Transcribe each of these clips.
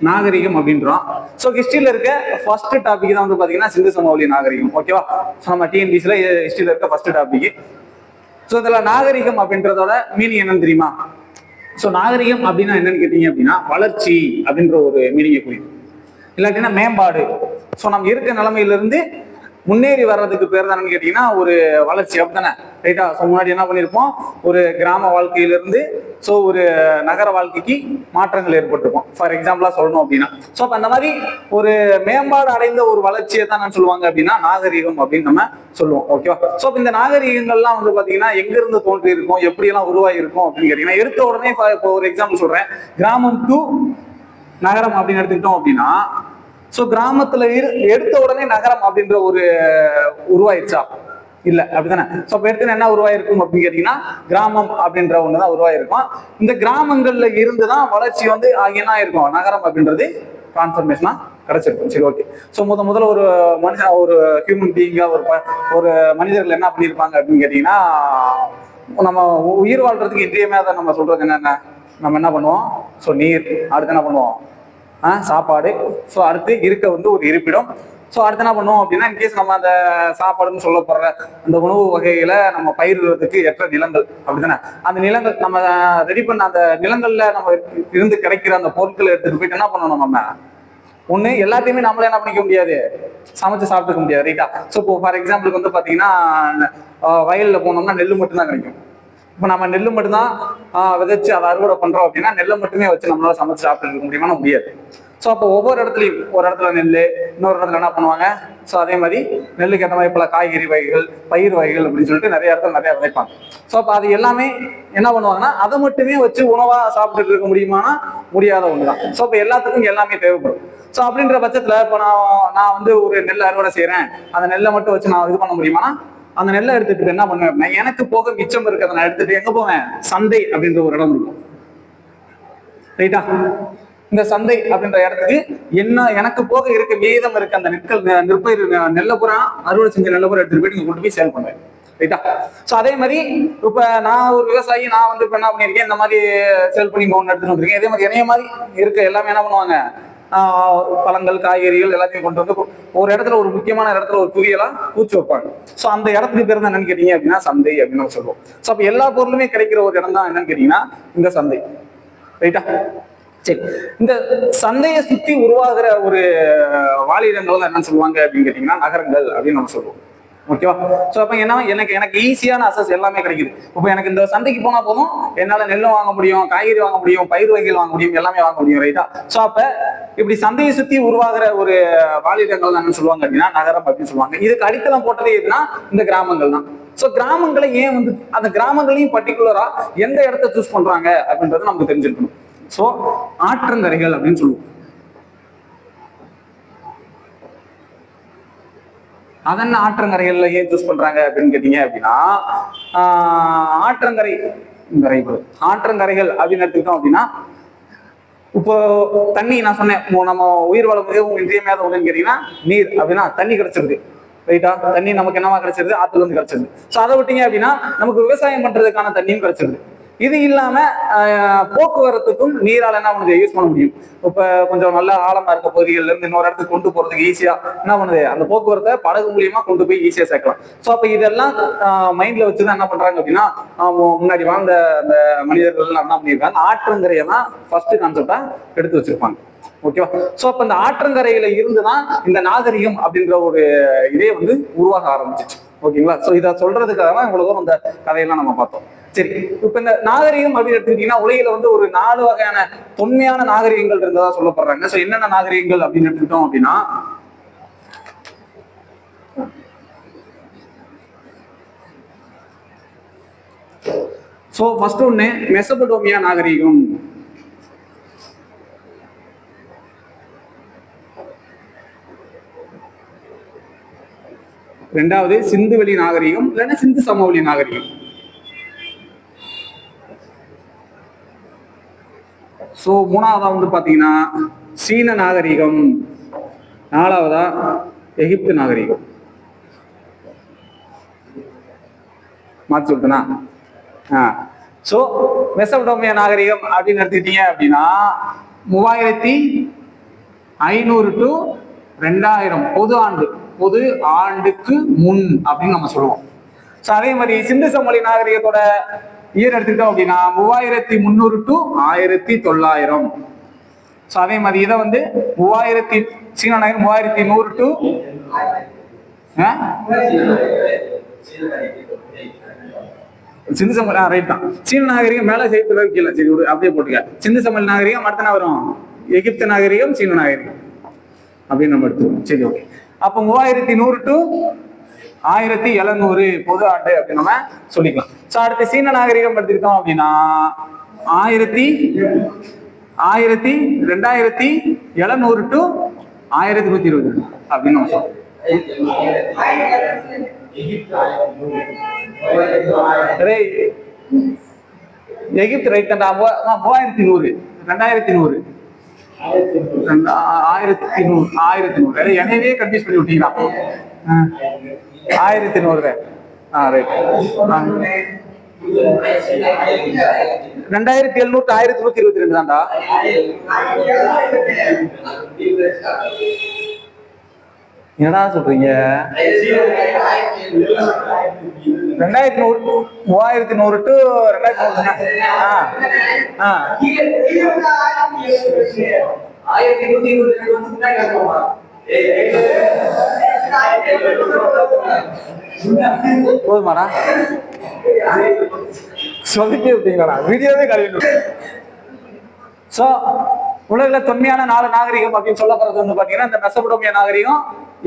நாகரிகம் அப்படின்றோம். ஸோ ஹிஸ்டரியில் இருக்க ஃபர்ஸ்ட் டாபிக் தான் வந்து பார்த்தீங்கன்னா சிந்து சமவெளி நாகரிகம். ஓகேவா? ஸோ நம்ம டிஎன்பிசியில் ஹிஸ்டரியில் இருக்க ஃபர்ஸ்ட் டாபிக். ஸோ இதில் நாகரிகம் அப்படின்றதோட மீனிங் என்னன்னு தெரியுமா? ஸோ நாகரிகம் அப்படின்னா என்னன்னு கேட்டீங்க அப்படின்னா வளர்ச்சி அப்படின்ற ஒரு மீனிங்கை குறிக்கும். இல்லாட்டினா மேம்பாடு. ஸோ நம்ம இருக்க நிலைமையிலிருந்து முன்னேறி வர்றதுக்கு பேர் தானு கேட்டீங்கன்னா ஒரு வளர்ச்சி, அப்படித்தானே? ரைட்டா? ஸோ முன்னாடி என்ன பண்ணியிருப்போம், ஒரு கிராம வாழ்க்கையிலிருந்து ஸோ ஒரு நகர வாழ்க்கைக்கு மாற்றங்கள் ஏற்பட்டிருக்கும். ஃபார் எக்ஸாம்பிளா சொல்லணும் அப்படின்னா ஸோ அப்போ அந்த மாதிரி ஒரு மேம்பாடு அடைந்த ஒரு வளர்ச்சியை தான் நான் சொல்லுவாங்க அப்படின்னா நாகரிகம் அப்படின்னு நம்ம சொல்லுவோம். ஓகேவா? ஸோ அப்போ இந்த நாகரிகங்கள்லாம் வந்து பார்த்தீங்கன்னா எங்கிருந்து தோன்றி இருக்கும், எப்படியெல்லாம் உருவாகி இருக்கும் அப்படின்னு கேட்டீங்கன்னா எடுத்த உடனே இப்போ ஒரு எக்ஸாம்பிள் சொல்றேன். கிராமம் டு நகரம் அப்படின்னு எடுத்துக்கிட்டோம் அப்படின்னா ஸோ கிராமத்துல எடுத்த உடனே நகரம் அப்படின்ற ஒரு உருவாயிருச்சா? இல்ல, அப்படித்தானே? ஸோ இப்போ எடுத்து என்ன உருவாயிருக்கும் அப்படின்னு கேட்டீங்கன்னா கிராமம் அப்படின்ற ஒண்ணுதான் உருவாயிருக்கும். இந்த கிராமங்கள்ல இருந்துதான் வளர்ச்சி வந்து என்ன இருக்கும், நகரம் அப்படின்றது டிரான்ஸ்ஃபர்மேஷனா கிடைச்சிருக்கும். சரி, ஓகே. ஸோ முதல்ல ஒரு மனுஷன், ஒரு ஹியூமன் பீயிங்கா ஒரு மனிதர்கள் என்ன பண்ணியிருப்பாங்க அப்படின்னு கேட்டீங்கன்னா நம்ம உயிர் வாழ்றதுக்கு இன்றியமையாத நம்ம சொல்றது என்னென்ன, நம்ம என்ன பண்ணுவோம், ஸோ நீர், அடுத்து என்ன பண்ணுவோம், சாப்பாடு, ஸோ அடுத்து இருக்க வந்து ஒரு இருப்பிடம். ஸோ அடுத்து என்ன பண்ணுவோம் அப்படின்னா இன்கேஸ் நம்ம அந்த சாப்பாடுன்னு சொல்ல போற அந்த உணவு வகைகளை நம்ம பயிரிடுறதுக்கு ஏற்ற நிலங்கள், அப்படித்தானே? அந்த நிலங்கள் நம்ம ரெடி பண்ண அந்த நிலங்கள்ல நம்ம இருந்து கிடைக்கிற அந்த பொருட்களை எடுத்துட்டு போயிட்டு என்ன பண்ணணும், நம்ம ஒண்ணு எல்லாத்தையுமே நம்மளே என்ன பண்ணிக்க முடியாது, சமைச்சு சாப்பிட்டுக்க முடியாது. ரைட்டா? ஸோ இப்போ ஃபார் எக்ஸாம்பிளுக்கு வந்து பாத்தீங்கன்னா வயல்ல போனோம்னா நெல் மட்டும்தான் கிடைக்கும். இப்போ நம்ம நெல் மட்டும்தான் விதைச்சு அதை அறுவடை பண்றோம் அப்படின்னா நெல்லை மட்டுமே வச்சு நம்மளால சமைச்சு சாப்பிட்டு இருக்க முடியுமா? முடியாது. ஸோ அப்போ ஒவ்வொரு இடத்துலையும் ஒரு இடத்துல நெல், இன்னொரு இடத்துல என்ன பண்ணுவாங்க, ஸோ அதே மாதிரி நெல்லுக்கு ஏற்ற மாதிரி பல காய்கறி வகைகள், பயிர் வகைகள் அப்படின்னு சொல்லிட்டு நிறைய இடத்துல நிறைய விதைப்பாங்க. ஸோ அப்போ அது எல்லாமே என்ன பண்ணுவாங்கன்னா அதை மட்டுமே வச்சு உணவா சாப்பிட்டுட்டு இருக்க முடியுமானா முடியாத ஒண்ணுதான். ஸோ அப்போ எல்லாத்துக்கும் எல்லாமே தேவைப்படும். ஸோ அப்படின்ற பட்சத்துல இப்போ நான் வந்து ஒரு நெல் அறுவடை செய்யறேன், அந்த நெல்லை மட்டும் வச்சு நான் இது பண்ண முடியுமானா அந்த நெல்லை எடுத்துட்டு என்ன பண்ணுவேன் அப்படின்னா எனக்கு போக மிச்சம் இருக்கிறத நான் எடுத்துட்டு எங்க போவேன், சந்தை அப்படின்ற ஒரு இடம் இருக்கும். ரைட்டா? இந்த சந்தை அப்படின்ற இடத்துக்கு என்ன எனக்கு போக இருக்க மீதம் இருக்க அந்த நெற்பயிர் நெல்லை பூரா அறுவடை செஞ்ச நெல்லை பூரா எடுத்துட்டு போயிட்டு கொண்டு போய் சேல் பண்ணுவேன். ரைட்டா? ஸோ அதே மாதிரி இப்ப நான் ஒரு விவசாயி, நான் வந்து இப்ப என்ன பண்ணிருக்கேன், இந்த மாதிரி சேல் பண்ணி எடுத்துட்டு வந்திருக்கேன். இதே மாதிரி என்னைய மாதிரி இருக்க எல்லாமே என்ன பண்ணுவாங்க, பழங்கள், காய்கறிகள் எல்லாத்தையும் கொண்டு வந்து ஒரு இடத்துல ஒரு முக்கியமான இடத்துல ஒரு குவியெல்லாம் பூச்சி வைப்பாங்க. ஸோ அந்த இடத்துக்கு பேர் தான் என்னன்னு கேட்டீங்க அப்படின்னா சந்தை அப்படின்னு நம்ம சொல்லுவோம். ஸோ அப்போ எல்லா பொருளுமே கிடைக்கிற ஒரு இடம் தான் என்னன்னு கேட்டீங்கன்னா இந்த சந்தை. ரைட்டா? சரி, இந்த சந்தையை சுத்தி உருவாகிற ஒரு வாழிடங்கள் தான் என்னன்னு சொல்லுவாங்க அப்படின்னு கேட்டீங்கன்னா நகரங்கள் அப்படின்னு நம்ம சொல்லுவோம். ஓகேவா? ஸோ அப்போ என்ன, எனக்கு ஈஸியான அசஸ் எல்லாமே கிடைக்குது. இப்போ எனக்கு இந்த சந்தைக்கு போனா போதும், என்னால நெல்லும் வாங்க முடியும், காய்கறி வாங்க முடியும், பயிர் வகைகள் வாங்க முடியும், எல்லாமே வாங்க முடியும். ரைட்டா? ஸோ அப்ப இப்படி சந்தையை சுத்தி உருவாகிற ஒரு வாழிடங்கள் தான் என்ன சொல்லுவாங்க அப்படின்னா நகரம் அப்படின்னு சொல்லுவாங்க. இதுக்கு அடித்தளம் போட்டதே எதுனா இந்த கிராமங்கள் தான். ஸோ கிராமங்களை ஏன் வந்து அந்த கிராமங்களையும் பர்டிகுலரா எந்த இடத்த சூஸ் பண்றாங்க அப்படின்றத நமக்கு தெரிஞ்சிருக்கணும். ஸோ ஆற்றங்கரைகள் அப்படின்னு சொல்லுவோம். அதென்ன ஆற்றங்கரைகள்ல ஏன் சூஸ் பண்றாங்க அப்படின்னு கேட்டீங்க அப்படின்னா ஆற்றங்கரைகள் அப்படின்னு எடுத்துக்கிட்டோம் அப்படின்னா இப்போ தண்ணி நான் சொன்னேன், நம்ம உயிர் வாழ மிகவும் இன்றியமையாத ஒன்றுன்னு கேட்டீங்கன்னா நீர் அப்படின்னா தண்ணி கிடைச்சிருது. ரைட்டா? தண்ணி நமக்கு என்னவா கிடைச்சிருது, ஆத்துல இருந்து கிடைச்சிருது. ஸோ அதை விட்டீங்க அப்படின்னா நமக்கு விவசாயம் பண்றதுக்கான தண்ணியும் கிடைச்சிருது. இது இல்லாம போக்குவரத்துக்கும் நீரால் என்ன பண்ணுது, யூஸ் பண்ண முடியும். இப்ப கொஞ்சம் நல்ல ஆழமா இருக்க பகுதிகள்ல இருந்து இன்னொரு இடத்துக்கு கொண்டு போறதுக்கு ஈஸியா என்ன பண்ணுது, அந்த போக்குவரத்தை படகு மூலியமா கொண்டு போய் ஈஸியா சேர்க்கலாம். ஸோ அப்ப இதெல்லாம் மைண்ட்ல வச்சுதான் என்ன பண்றாங்க அப்படின்னா முன்னாடி வாழ்ந்த அந்த மனிதர்கள் என்ன பண்ணியிருக்காங்க, ஆற்றங்கரையை தான் ஃபர்ஸ்ட் கான்செப்டா எடுத்து வச்சிருப்பாங்க. ஓகேவா? ஸோ அப்ப இந்த ஆற்றங்கரையில இருந்துதான் இந்த நாகரிகம் அப்படின்ற ஒரு இதே வந்து உருவாக ஆரம்பிச்சிச்சு. ஓகேங்களா? ஸோ இதை சொல்றதுக்காக தான் இவ்வளவு தூரம் இந்த கதையெல்லாம் நம்ம பார்த்தோம். சரி, இப்ப இந்த நாகரிகம் அப்படின்னு எடுத்துக்கிட்டீங்கன்னா உலகில வந்து ஒரு 4 வகையான தொன்மையான நாகரிகங்கள் இருந்ததா சொல்லப்படுறாங்க. ஸோ என்னென்ன நாகரிகங்கள் அப்படின்னு எடுத்துக்கிட்டோம் அப்படின்னா ஸோ ஃபர்ஸ்ட் ஒண்ணு மெசபடோமியா நாகரிகம். ரெண்டாவது சிந்துவெளி நாகரிகம், இல்லைன்னா சிந்து சமவெளி நாகரிகம். ஸோ மூணாவதா வந்து பாத்தீங்கன்னா சீன நாகரிகம், நாலாவதா எகிப்து நாகரிகம். மாற்றி சொல்லிட்டேனா? ஸோ மெசபடோமியா நாகரிகம் அப்படின்னு எடுத்துக்கிட்டீங்க அப்படின்னா 3000 500 to 2000 பொது ஆண்டுக்கு முன் அப்படின்னு நம்ம சொல்லுவோம். ஸோ அதே மாதிரி சிந்து சமவெளி நாகரிகத்தோட இயர் எடுத்துக்கிட்டோம் அப்படின்னா 3300 to 1900. ஸோ அதே மாதிரி இதை வந்து 3000 சீன நாகரிகம் 3100 to சிந்து சமவெளி ரைட் தான். சீன நாகரிகம் மேல சேர்த்து வைக்கல, சரி அப்படியே போட்டுக்க. சிந்து சமவெளி நாகரிகம் அடுத்த என்ன வரும்? எகிப்து நாகரிகம், சீன நாகரிகம் அப்படின்னு நம்ம எடுத்துக்கணும். சரி ஓகே. அப்போ 3100 to 1700 பொது ஆண்டு அப்படின்னு நம்ம சொல்லிக்கலாம். ஸோ அடுத்து சீன நாகரிகம் எடுத்துக்கிட்டோம் அப்படின்னா 2700 to 1120 அப்படின்னு நம்ம சொல்றோம். எகிப்து ரைட் தான் 3100 2100 என்னையவே கன்ஃபியூஸ் பண்ணி விட்டீங்களா? 1100 ரைட். 2700 to 1122 தான்டா. என்னடா சொல்றீங்க? 2100 3100 to 2100 போதுமாடா? சொல்லிட்டே விட்டீங்களா? வீடியோவே கழிவு. ஸோ உலகில் தொன்மையான 4 நாகரிகம் அப்படின்னு சொல்லப்படுறது வந்து பாத்தீங்கன்னா இந்த மெசபடோமியா நாகரிகம்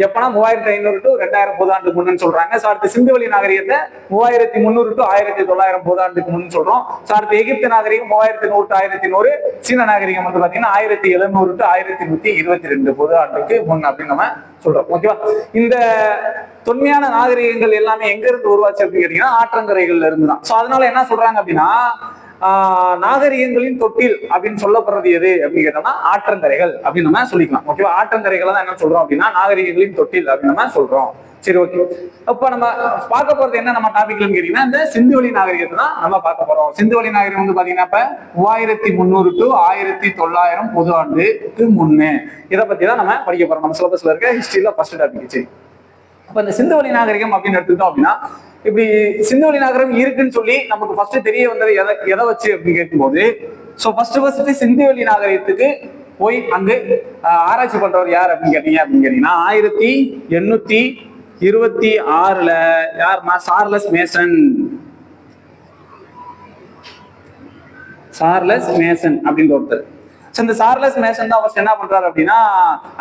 எப்பனா 3500 to 2000 பொது ஆண்டுக்கு முன்னு சொல்றாங்க. ஸோ அடுத்து சிந்துவெளி நாகரிகத்தை 3300 to 1900 பொது ஆண்டுக்கு முன்னு சொல்றோம். ஸோ அடுத்து எகிப்து நாகரிகம் 3100 to 1100. சீன நாகரிகம் வந்து பாத்தீங்கன்னா 1700 to 1122 பொது ஆண்டுக்கு முன் அப்படின்னு நம்ம சொல்றோம். ஓகேவா? இந்த தொன்மையான நாகரிகங்கள் எல்லாமே எங்க இருந்து உருவாச்சு அப்படின்னு கேட்டீங்கன்னா ஆற்றங்கரைகள்ல இருந்து தான். ஸோ அதனால என்ன சொல்றாங்க அப்படின்னா நாகரிகங்களின் தொட்டில் அப்படின்னு சொல்லப்படுறது எது அப்படின்னு கேட்டோம்னா ஆற்றங்கரைகள் அப்படின்னு நம்ம சொல்லிக்கலாம். ஓகேவா? ஆற்றங்கரைகளை தான் என்ன சொல்றோம் அப்படின்னா நாகரிகங்களின் தொட்டில் அப்படின்னு நம்ம சொல்றோம். சரி ஓகே. அப்ப நம்ம பார்க்க போறது என்ன நம்ம டாபிக்லன்னு கேட்டீங்கன்னா இந்த சிந்துவெளி நாகரிகத்தை தான் நம்ம பார்க்க போறோம். சிந்துவெளி நாகரிகம் வந்து பாத்தீங்கன்னா இப்ப 3300 to 1900 பொது ஆண்டுக்கு முன்னு இதை பத்தி தான் நம்ம படிக்க போறோம். நம்ம சிலபஸ்ல இருக்க ஹிஸ்டரியில ஃபர்ஸ்ட் டாபிக். சரி, அப்ப இந்த சிந்துவெளி நாகரிகம் அப்படின்னு எடுத்துக்கிட்டோம் அப்படின்னா இப்படி சிந்துவெளி நாகரிகம் இருக்குன்னு சொல்லி நமக்கு ஃபர்ஸ்ட் தெரிய வந்தது எதை வச்சு அப்படின்னு கேட்கும்போது ஃபர்ஸ்ட் சிந்துவெளி நாகரிகத்துக்கு போய் அங்கு ஆராய்ச்சி பண்றவர் யார் அப்படின்னு கேட்டீங்கன்னா 1826 யாருன்னா சார்லஸ் மேசன் அப்படின்ற ஒருத்தர். இந்த சார்லஸ் மேசன் தான் ஃபர்ஸ்ட் என்ன பண்றாரு அப்படின்னா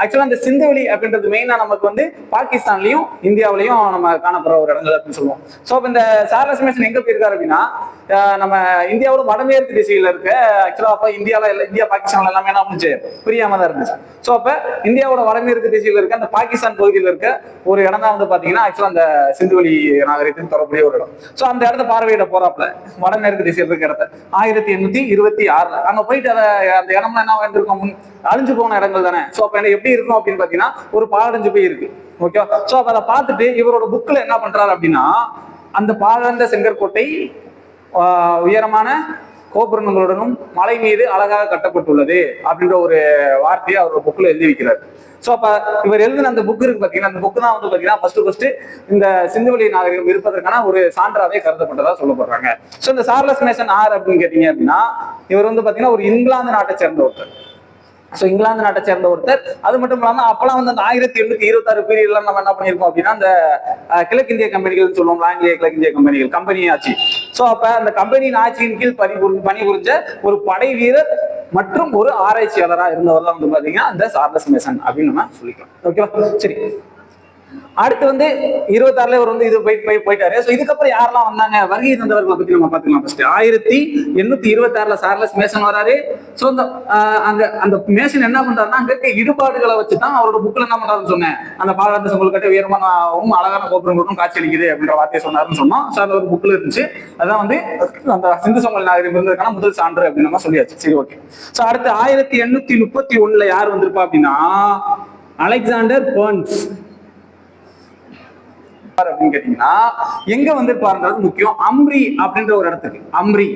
ஆக்சுவலா இந்த சிந்துவெளி அப்படின்றது மெயினா நமக்கு வந்து பாகிஸ்தான்லயும் இந்தியாவிலையும் நம்ம காணப்படுற ஒரு இடங்கள் அப்படின்னு சொல்லுவோம். ஸோ இந்த சார்லஸ் மேசன் எங்க போயிருக்காரு அப்படின்னா நம்ம இந்தியாவோட வடமேற்கு திசையில இருக்க ஆக்சுவலா அப்ப இந்தியா பாகிஸ்தான் எல்லாமே என்ன பண்ணுச்சு பிரியாம தான் இருந்துச்சு. ஸோ அப்ப இந்தியாவோட வடமேற்கு திசையில இருக்க அந்த பாகிஸ்தான் பகுதியில் இருக்க ஒரு இடம் தான் வந்து பாத்தீங்கன்னா ஆக்சுவலா அந்த சிந்துவெளி நாகரிகத்துக்கு தொடர்புடைய ஒரு இடம். ஸோ அந்த இடத்த பார்வையிட போறாப்ல வடமேற்கு திசையில் இருக்க இடத்த 1826 அங்க போயிட்டு அந்த இடம்லாம் என்ன வந்திருக்கும் அழிஞ்சு போன இடங்கள் தானே. ஸோ அப்ப எப்படி இருக்கும் அப்படின்னு பாத்தீங்கன்னா ஒரு பாழடைஞ்சு போய் இருக்கு. ஓகேவா? ஸோ அப்ப அதை பார்த்துட்டு இவரோட புக்ல என்ன பண்றாரு அப்படின்னா அந்த பாழடைந்த செங்கற்கோட்டை உயரமான கோபுரங்களுடனும் மலை மீது அழகாக கட்டப்பட்டுள்ளது அப்படின்ற ஒரு வார்த்தையை அவரோட புக்ல எழுதி வைக்கிறார். ஸோ அப்ப இவர் எழுதின அந்த புக் இருக்கு பாத்தீங்கன்னா அந்த புக் தான் வந்து பாத்தீங்கன்னா ஃபர்ஸ்ட் இந்த சிந்துவெளி நாகரிகம் இருப்பதற்கான ஒரு சான்றாவே கருதப்பட்டதா சொல்லப்படுறாங்க. ஸோ இந்த சார்லஸ் மேசன் ஆர் அப்படின்னு கேட்டீங்க அப்படின்னா இவர் வந்து பாத்தீங்கன்னா ஒரு இங்கிலாந்து நாட்டை சேர்ந்த ஒருத்தர். ஸோ இங்கிலாந்து நாட்டை சேர்ந்த ஒருத்தர். அது மட்டும் இல்லாமல் அப்பெல்லாம் வந்து அந்த 1826 பீரியட்ல நம்ம என்ன பண்ணியிருக்கோம் அப்படின்னா அந்த கிழக்கிந்திய கம்பெனிகள் சொல்லுவோம், ஆங்கிலேய கிழக்கிந்திய கம்பெனி ஆட்சி. ஸோ அப்ப அந்த கம்பெனியின் ஆட்சியின் கீழ் பணிபுரிஞ்ச ஒரு படை வீரர் மற்றும் ஒரு ஆராய்ச்சியாளராக இருந்தவர் தான் வந்து பாத்தீங்கன்னா இந்த சார்லஸ் மேசன் அப்படின்னு நம்ம சொல்லிக்கலாம். ஓகேவா? சரி, அடுத்து வந்து 26 இவர் வந்து இது போயிட்டாரு. ஸோ இதுக்கப்புறம் யாரெல்லாம் வந்தாங்க வருகை தந்தவர்களை பத்தி நம்ம பாத்துக்கலாம். ஃபர்ஸ்ட் 1826 சார்லஸ் மேசன் வராரு. ஸோ அந்த மேசன் என்ன பண்றாருன்னா அங்க இருக்க இடுபாடுகளை வச்சுதான் அவரோட புக்ல என்ன பண்றாருன்னு சொன்னேன் அந்த பாலாட்டு செங்கல்கட்டை உயரமாகவும் அழகான கோபுரங்களுக்கும் காட்சி அளிக்குது அப்படின்ற வார்த்தையை சொன்னாருன்னு சொன்னோம். ஸோ அந்த ஒரு புக்ல இருந்துச்சு. அதான் வந்து அந்த சிந்து சமவெளி நாகரிகம் இருந்ததுக்கான முதல் சான்று அப்படின்னு நம்ம சொல்லியாச்சு. சரி ஓகே. ஸோ அடுத்து 1831 யார் வந்திருப்பா அப்படின்னா அலெக்சாண்டர் பர்ன்ஸ் அப்படின்னு கேட்டீங்கன்னா எங்க வந்திருப்பாருன்றது முக்கியம். அம்ரி அப்படின்ற ஒரு இடத்துக்கு. அம்ரி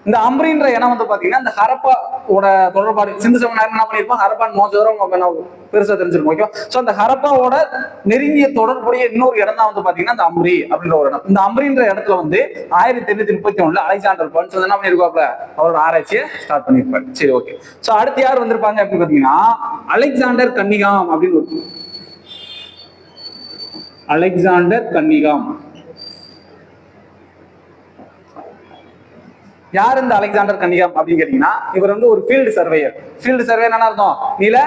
இந்த அம்ரின்ற இடம் வந்து பாத்தீங்கன்னா இந்த ஹரப்பாவோட தொடர்பாடு சிந்து சமவெளி நாகரிகம் என்ன பண்ணிருப்போம், ஹரப்பான் மோஜோதரம் பெருசா தெரிஞ்சிருக்கும். ஓகேவா? சோ அந்த ஹரப்பாவோட நெருங்கிய தொடர்புடைய இன்னொரு இடம் தான் வந்து பாத்தீங்கன்னா இந்த அம்ரி அப்படின்ற ஒரு இடம். இந்த அம்ரின்ற இடத்துல வந்து 1831 அலெக்சாண்டர் பர்ன்ஸ் வந்து என்ன பண்ணிருப்பாப்ல, அவரோட ஆராய்ச்சியை ஸ்டார்ட் பண்ணிருப்பாரு. சரி, ஓகே. சோ அடுத்து யார் வந்திருப்பாங்க அப்படின்னு பாத்தீங்கன்னா அலெக்சாண்டர் கன்னிகாம் அப்படின்னு ஒரு அலெக்சாண்டர் கன்னிகாம். யார் இந்த அலெக்சாண்டர் கன்னிகாம் அப்படின்னு கேட்டீங்கன்னா இவர் வந்து ஒரு ஃபீல்டு சர்வேயர். ஃபீல்டு சர்வேயர் என்ன அர்த்தம், நில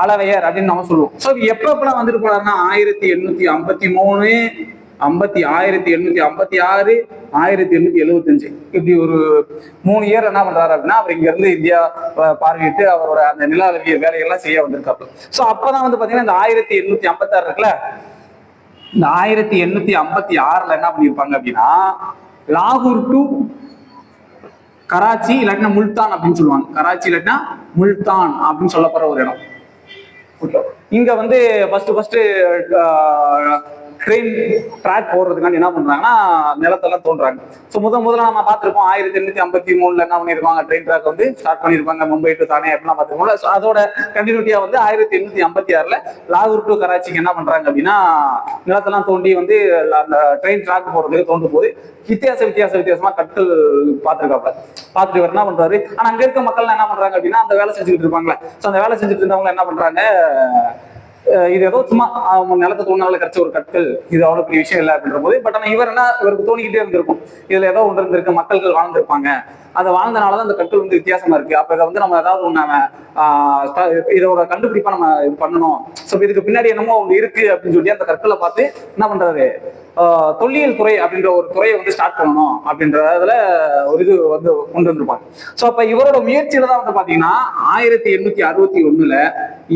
அளவையர் அப்படின்னு நம்ம சொல்லுவோம். சோ எப்பெல்லாம் வந்துட்டு போறாருன்னா 1853, 1856, 1875 இப்படி ஒரு 3 இயர் என்ன பண்றாரு அப்படின்னா அவர் இங்க இருந்து இந்தியா பார்வையிட்டு அவரோட அந்த நில அளவியல் வேலைகள்லாம் செய்ய வந்திருக்காரு. சோ அப்பதான் வந்து பாத்தீங்கன்னா இந்த 1856 இருக்குல்ல, இந்த 1856 என்ன பண்ணிருப்பாங்க அப்படின்னா லாகூர் டு கராச்சி இல்லாட்டினா முல்தான் அப்படின்னு சொல்லுவாங்க. கராச்சி இல்லாட்டினா முல்தான் அப்படின்னு சொல்லப்படுற ஒரு இடம். இங்க வந்து ஃபர்ஸ்ட் ட்ரெயின் ட்ராக் போடுறதுக்காண்டி என்ன பண்றாங்கன்னா நிலத்தெல்லாம் தோன்றாங்க. ஸோ முதல்ல நம்ம பார்த்திருப்போம் 1853 என்ன பண்ணிருப்பாங்க, ட்ரெயின் ட்ராக் வந்து ஸ்டார்ட் பண்ணிருப்பாங்க மும்பை டு தானே அப்படிலாம் பார்த்துருப்போம். ஸோ அதோட கண்டினியூட்டியா வந்து 1856 லாகூர் டு கராச்சிக்கு என்ன பண்றாங்க அப்படின்னா நிலத்தெல்லாம் தோண்டி வந்து அந்த ட்ரெயின் ட்ராக் போடுறதுக்கு தோண்டும் போது வித்தியாசமா கற்கள் பார்த்துருக்காப்ல. பார்த்துட்டு இவர் என்ன பண்றாரு, ஆனா அங்க இருக்க மக்கள் என்ன பண்றாங்க அப்படின்னா அந்த வேலை செஞ்சுட்டு இருப்பாங்களே, ஸோ அந்த வேலை செஞ்சுட்டு இருந்தவங்க என்ன பண்றாங்க, இது ஏதோ சும்மா நிலத்தை தோணால கிடைச்ச ஒரு கற்கள், இது அவ்வளவு பெரிய விஷயம் இல்லை அப்படின்ற போது, பட் ஆனா இவருக்கு தோணிக்கிட்டே இருந்திருக்கும் இதுல ஏதோ ஒன்று இருந்திருக்கு, மக்கள்கள் வாழ்ந்திருப்பாங்க, அதை வாழ்ந்தனாலதான் அந்த கற்கள் வந்து வித்தியாசமா இருக்கு. அப்ப இதை வந்து நம்ம ஏதாவது ஒண்ணு இதோட கண்டுபிடிப்பா நம்ம இது பண்ணணும். ஸோ இதுக்கு பின்னாடி என்னமோ ஒன்று இருக்கு அப்படின்னு சொல்லி அந்த கற்களை பார்த்து என்ன பண்றாரு, தொல்லியல் துறை அப்படின்ற ஒரு துறையை வந்து ஸ்டார்ட் பண்ணணும் அப்படின்றதுல ஒரு இது வந்து கொண்டு வந்திருப்பாங்க. ஸோ அப்ப இவரோட முயற்சியில தான் வந்து பாத்தீங்கன்னா 1861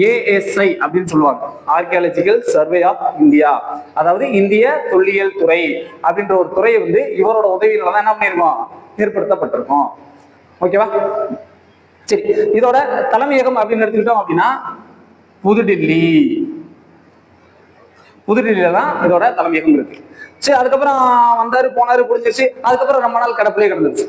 ASI அப்படின்னு சொல்லுவாங்க, ஆர்கியாலஜிக்கல் சர்வே ஆஃப் இந்தியா, அதாவது இந்திய தொல்லியல் துறை அப்படின்ற ஒரு துறையை வந்து இவரோட உதவியில தான் என்ன பண்ணிருக்கோம், ஏற்படுத்தப்பட்டிருக்கோம். ஓகேவா? சரி, இதோட தலைமையகம் அப்படின்னு எடுத்துக்கிட்டோம் அப்படின்னா புதுடில்லியில தான் இதோட தலைமையகம் இருக்கு. சரி, அதுக்கப்புறம் வந்தாரு போனாரு புரிஞ்சிருச்சு. அதுக்கப்புறம் ரொம்ப நாள் கிடப்பிலே கிடந்துச்சு.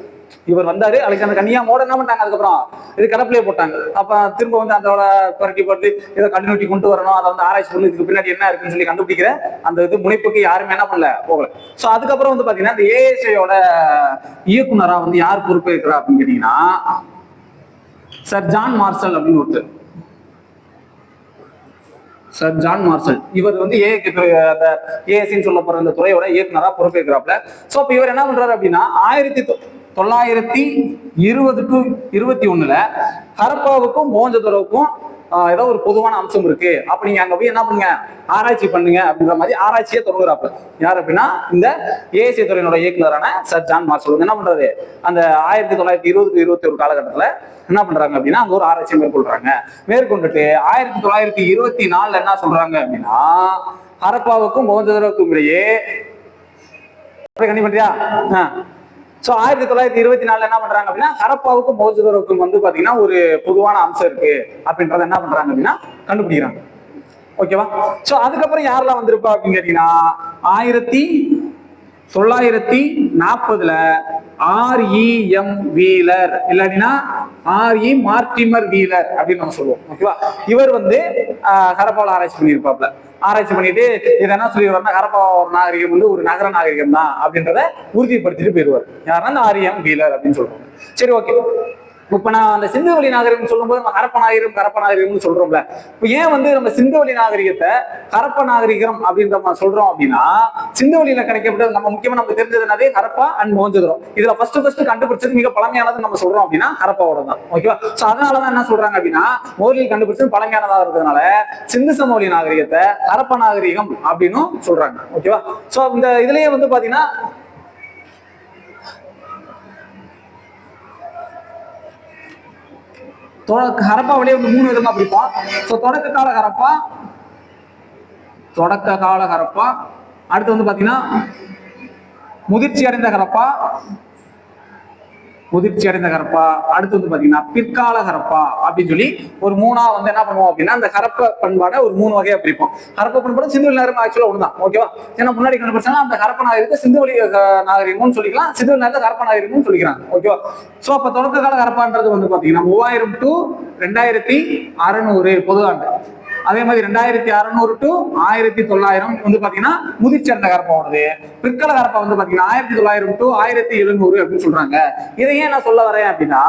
இவர் வந்தாரு, அலெக்சாண்டர் கன்னிகாமோட என்ன பண்ணாங்க, அதுக்கப்புறம் இது கிடப்பிலே போட்டாங்க. அப்ப திரும்ப வந்து அதோட புரட்டி போட்டு இதை கண்டினியூட்டி கொண்டு வரணும், அதை வந்து ஆராய்ச்சி பண்ணி இதுக்கு பின்னாடி என்ன இருக்குன்னு சொல்லி கண்டுபிடிக்கிற அந்த இது முனைப்புக்கு யாருமே என்ன பண்ணல, போகல. சோ அதுக்கப்புறம் வந்து பாத்தீங்கன்னா இந்த ஏஎஸ்ஐயோட இயக்குனரா வந்து யார் பொறுப்பேற்கிறா அப்படின்னு கேட்டீங்கன்னா சர் ஜான் மார்ஷல் அப்படின்னு ஒருத்தர். சர் ஜான் மார்ஷல் இவர் வந்து ஏஎஸ்சின்னு சொல்ல போற இந்த துறையோட இயக்குனரா பொறுப்பேற்கிறாப்ல. சோ அப்ப இவர் என்ன பண்றாரு அப்படின்னா 1920 to 21 ஹரப்பாவுக்கும் மோஹஞ்சதாரோவுக்கும் ஏதோ ஒரு பொதுவான அம்சம் இருக்கு, அப்ப நீங்க அங்க போய் என்ன பண்ணுங்க, ஆராய்ச்சி பண்ணுங்க அப்படின்ற மாதிரி ஆராய்ச்சியை தொடங்குறாப்ல. யார் அப்படின்னா இந்த ஏஎஸ்சி துறையினோட இயக்குனரான சர் ஜான் மார்ஷல் வந்து என்ன பண்றாரு, அந்த 1920 to 21 காலகட்டத்துல என்ன பண்றாங்க அப்படின்னா அங்க ஒரு ஆராய்ச்சியை மேற்கொண்டுட்டு 1924 என்ன சொல்றாங்க அப்படின்னா ஹரப்பாவுக்கும் மோஹஞ்சதாரோவுக்கும் இடையே கண்டி பண்றியா. சோ 1924 என்ன பண்றாங்க அப்படின்னா ஹரப்பாவுக்கும் மோஹஞ்சதாரோவுக்கும் வந்து பாத்தீங்கன்னா ஒரு பொதுவான அம்சம் இருக்கு அப்படின்றத என்ன பண்றாங்க அப்படின்னா கண்டுபிடிக்கிறாங்க. ஓகேவா? சோ அதுக்கப்புறம் யாரெல்லாம் வந்திருப்பா அப்படின்னு கேட்டீங்கன்னா 1940 REM வீலர் இல்லாட்டினா RE மார்டிமர் வீலர் அப்படின்னு நம்ம சொல்லுவோம். ஓகேவா? இவர் வந்து ஹரப்பாவில் ஆராய்ச்சி பண்ணியிருப்பாப்ல. ஆராய்ச்சி பண்ணிட்டு இதை என்ன சொல்லிடுவாருன்னா ஹரப்பா ஒரு நாகரிகம் வந்து ஒரு நகர நாகரிகம் தான் அப்படின்றத உறுதிப்படுத்திட்டு போயிடுவார். யாருன்னா REM வீலர் அப்படின்னு சொல்லுவாங்க. சரி, ஓகே. இப்ப நான் அந்த சிந்துவெளி நாகரிகம் சொல்லும்போது நம்ம கரப்ப நாகரிகம்னு சொல்றோம்ல, இப்ப ஏன் வந்து நம்ம சிந்துவெளி நாகரிகத்தை ஹரப்பா நாகரிகம் அப்படின்ற சொல்றோம் அப்படின்னா சிந்துவெளியில கிடைக்கப்பட்டது நம்ம முக்கியமா நமக்கு தெரிஞ்சது என்னது, ஹரப்பா அண்ட் மோஹஞ்சதாரோ. இதுல ஃபர்ஸ்ட் கண்டுபிடிச்சது மிக பழமையானது நம்ம சொல்றோம் அப்படின்னா ஹரப்பாவோட தான். ஓகேவா? சோ அதனாலதான் என்ன சொல்றாங்க அப்படின்னா முதலில் கண்டுபிடிச்சது பழமையானதா இருக்கிறதுனால சிந்து சமவெளி நாகரிகத்தை ஹரப்பா நாகரிகம் அப்படின்னு சொல்றாங்க. ஓகேவா? சோ இந்த இதுலயே வந்து பாத்தீங்கன்னா ஹரப்பாவிலே வந்து 3 விதமா பிரிப்போம். சோ தொடக்க கால ஹரப்பா, அடுத்து வந்து பாத்தீங்கன்னா முதிர்ச்சி அடைந்த ஹரப்பா, முதிர்ச்சி அடைந்த ஹரப்பா, அடுத்து வந்து பாத்தீங்கன்னா பிற்கால ஹரப்பா அப்படின்னு சொல்லி ஒரு மூணா வந்து என்ன பண்ணுவோம் அப்படின்னா அந்த ஹரப்ப பண்பாடை ஒரு 3 வகையா பிரிப்போம். ஹரப்ப பண்பாடு சிந்து வெளி நாகரிகம் ஆக்சுவலா ஒண்ணுதான். ஓகேவா? ஏன்னா முன்னாடி கண்டுபிடிச்சாலும் அந்த ஹரப்ப நாகரிகத்தை சிந்து வெளி நாகரிகம்னு சொல்லிக்கலாம், சிந்து வெளி நாகரிகத்தை ஹரப்ப நாகரிகம்னு சொல்லிக்கிறாங்க. ஓகேவா? சோ அப்ப தொடக்க கால ஹரப்பான்றது வந்து பாத்தீங்கன்னா 3000 to 2600 பொது ஆண்டு. அதே மாதிரி 2600 to 1900 வந்து பாத்தீங்கன்னா முதிர்ச்சி அடைந்த ஹரப்பா வருது. பிற்கால ஹரப்பா வந்து பாத்தீங்கன்னா 1900 to 1700 அப்படின்னு சொல்றாங்க. இதை ஏன் நான் சொல்ல வரேன் அப்படின்னா,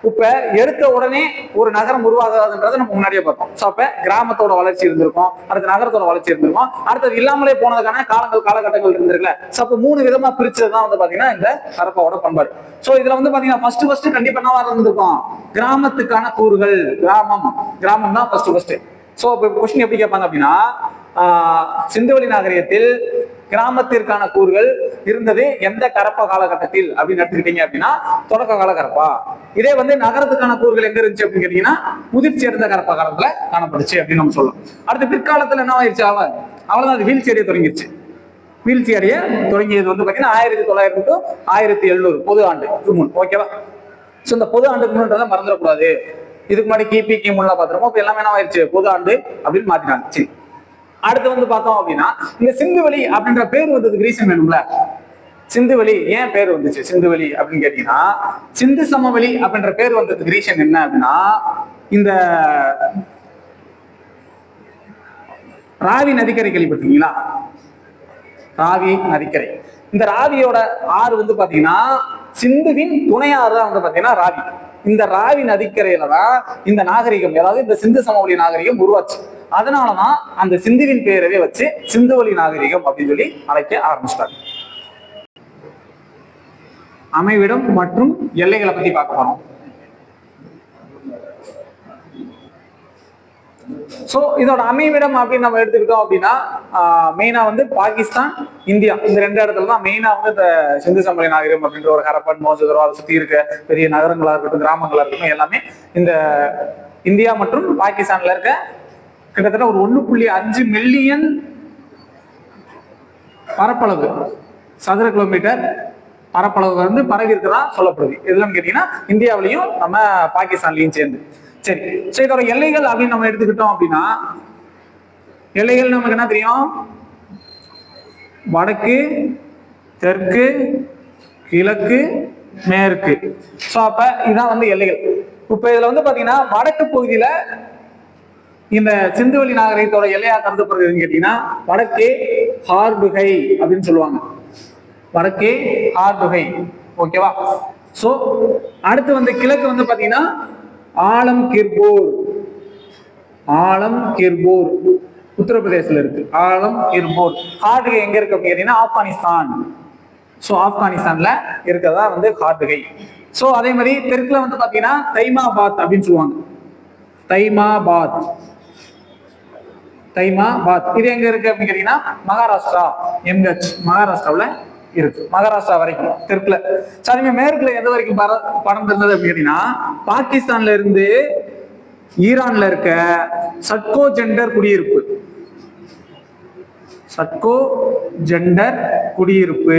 இப்ப எடுத்த உடனே ஒரு நகரம் உருவாகாதுன்றதை நம்ம முன்னாடியே பார்த்தோம். சோ அப்ப கிராமத்தோட வளர்ச்சி இருந்திருக்கும், அடுத்த நகரத்தோட வளர்ச்சி இருந்திருக்கும், அடுத்தது இல்லாமலே போனதுக்கான காலகட்டங்கள் இருந்திருக்குல்ல. சோ அப்ப 3 விதமா பிரிச்சதுதான் வந்து பாத்தீங்கன்னா இந்த ஹரப்பாவோட பண்பாடு. சோ இதுல வந்து பாத்தீங்கன்னா ஃபர்ஸ்ட் கண்டிப்பா என்னவா இருந்திருக்கும், கிராமத்துக்கான கூறுகள், கிராமம் தான் ஃபர்ஸ்ட். சோ இப்ப கொஸ்டின் எப்படி கேட்பாங்க அப்படின்னா, சிந்துவெளி நாகரிகத்தில் கிராமத்திற்கான கூறுகள் இருந்தது எந்த கரப்பா காலகட்டத்தில் அப்படின்னு எடுத்துக்கிட்டீங்க அப்படின்னா தொடக்க கால கரப்பா. இதே வந்து நகரத்துக்கான கூறுகள் எங்க இருந்துச்சு அப்படின்னு கேட்டீங்கன்னா முதிர்ச்சி அடைந்த கரப்பா காலத்துல காணப்படுச்சு அப்படின்னு நம்ம சொல்லலாம். அடுத்து பிற்காலத்துல என்ன ஆயிடுச்சு, அவ்வளவுதான், அது வீழ்ச்சி அடைய தொடங்கிருச்சு. வீழ்ச்சி அடைய தொடங்கியது வந்து பாத்தீங்கன்னா 1900 to 1700 பொது ஆண்டுக்கு முன். ஓகேவா? சோ இந்த பொது ஆண்டுக்கு முன்னதை மறந்துடக்கூடாது. இதுக்கு முன்னாடி கிபி கிமுலாம் பாத்துருக்கோம், இப்ப எல்லாமே என்ன ஆயிடுச்சு, பொது ஆண்டு அப்படின்னு மாத்திட்டாங்க. சரி, அடுத்து வந்து பார்த்தோம் அப்படின்னா இந்த சிந்துவெளி அப்படின்ற பேர் வந்ததுக்கு ரீசன் வேணும்ல. சிந்துவெளி ஏன் பேர் வந்துச்சு சிந்துவெளி அப்படின்னு கேட்டீங்கன்னா, சிந்து சமவெளி அப்படின்ற பேர் வந்ததுக்கு ரீசன் என்ன அப்படின்னா, இந்த ராவி நதிக்கரை கேள்விப்பட்டீங்களா? ராவி நதிக்கரை, இந்த ராவியோட ஆறு வந்து பாத்தீங்கன்னா சிந்துவின் துணையாறு தான் வந்து பாத்தீங்கன்னா ராவி. இந்த ராவி நதிக்கரையில தான் இந்த நாகரிகம், அதாவது இந்த சிந்து சமவெளி நாகரிகம் உருவாச்சு. அதனாலதான் அந்த சிந்துவின் பெயரவே வச்சு சிந்துவெளி நாகரிகம் அப்படின்னு சொல்லி அழைக்க ஆரம்பிச்சிட்டாங்க. அமைவிடம் மற்றும் எல்லைகளை பத்தி பார்க்க போறோம். சோ இதோட அமைவிடம் அப்படின்னு நம்ம எடுத்துக்கிட்டோம் அப்படின்னா மெயினா வந்து பாகிஸ்தான், இந்தியா, இந்த 2 இடத்துல தான் மெயினா வந்து இந்த சிந்து சமவெளி நாகரிகம் அப்படின்ற ஒரு ஹரப்பன், மோசதரோ, அதை சுத்தி இருக்க பெரிய நகரங்களா இருக்கட்டும், கிராமங்களா இருக்கட்டும், எல்லாமே இந்த இந்தியா மற்றும் பாகிஸ்தான்ல இருக்க கிட்டத்தட்ட ஒரு 1.5 மில்லியன் பரப்பளவு, சதுர கிலோமீட்டர் பரப்பளவு வந்து பரவி இருக்கிறதா சொல்லப்படுது. எதுலாம் கேட்டீங்கன்னா இந்தியாவிலையும் நம்ம பாகிஸ்தான்லயும் சேர்ந்து. சரி, சோ இதோட எல்லைகள் அப்படின்னு நம்ம எடுத்துக்கிட்டோம் அப்படின்னா, எல்லைகள் நமக்கு என்ன தெரியும், வடக்கு, தெற்கு, கிழக்கு, மேற்கு. சோ அப்ப இதான் வந்து எல்லைகள். இப்ப இதுல வந்து பாத்தீங்கன்னா வடக்கு பகுதியில இந்த சிந்துவெளி நாகரிகத்தோட எல்லையா கருதப்படுறதுன்னு கேட்டீங்கன்னா வடக்கே ஹார்டுகை அப்படின்னு சொல்லுவாங்க. வடக்கே ஹார்டுகை. ஓகேவா? சோ அடுத்து வந்து கிழக்கு வந்து பாத்தீங்கன்னா ஆலம்கிர்பூர். ஆலம்கிர்பூர் உத்தரப்பிரதேசல இருக்கு. ஆலம்கிர்பூர். ஹார்டுகை எங்க இருக்கு அப்படின்னு கேட்டீங்கன்னா ஆப்கானிஸ்தான். சோ ஆப்கானிஸ்தான்ல இருக்கிறதா வந்து ஹார்டுகை. சோ அதே மாதிரி தெற்குல வந்து பாத்தீங்கன்னா தைமாபாத் அப்படின்னு சொல்லுவாங்க. தைமாபாத். தைமாபாத் இது எங்க இருக்கு அப்படின்னு கேட்டீங்கன்னா மகாராஷ்டிரா, எம்ஹெச், மகாராஷ்டிராவில் இருக்கு. மகாராஷ்டிரா வரைக்கும் தெற்குல. சரி, மேற்குல எந்த வரைக்கும் பறந்திருந்தது அப்படின்னு கேட்டீங்கன்னா பாகிஸ்தான்ல இருந்து ஈரான்ல இருக்க சட்கோ ஜெண்டர் குடியிருப்பு. சட்கோ ஜெண்டர் குடியிருப்பு,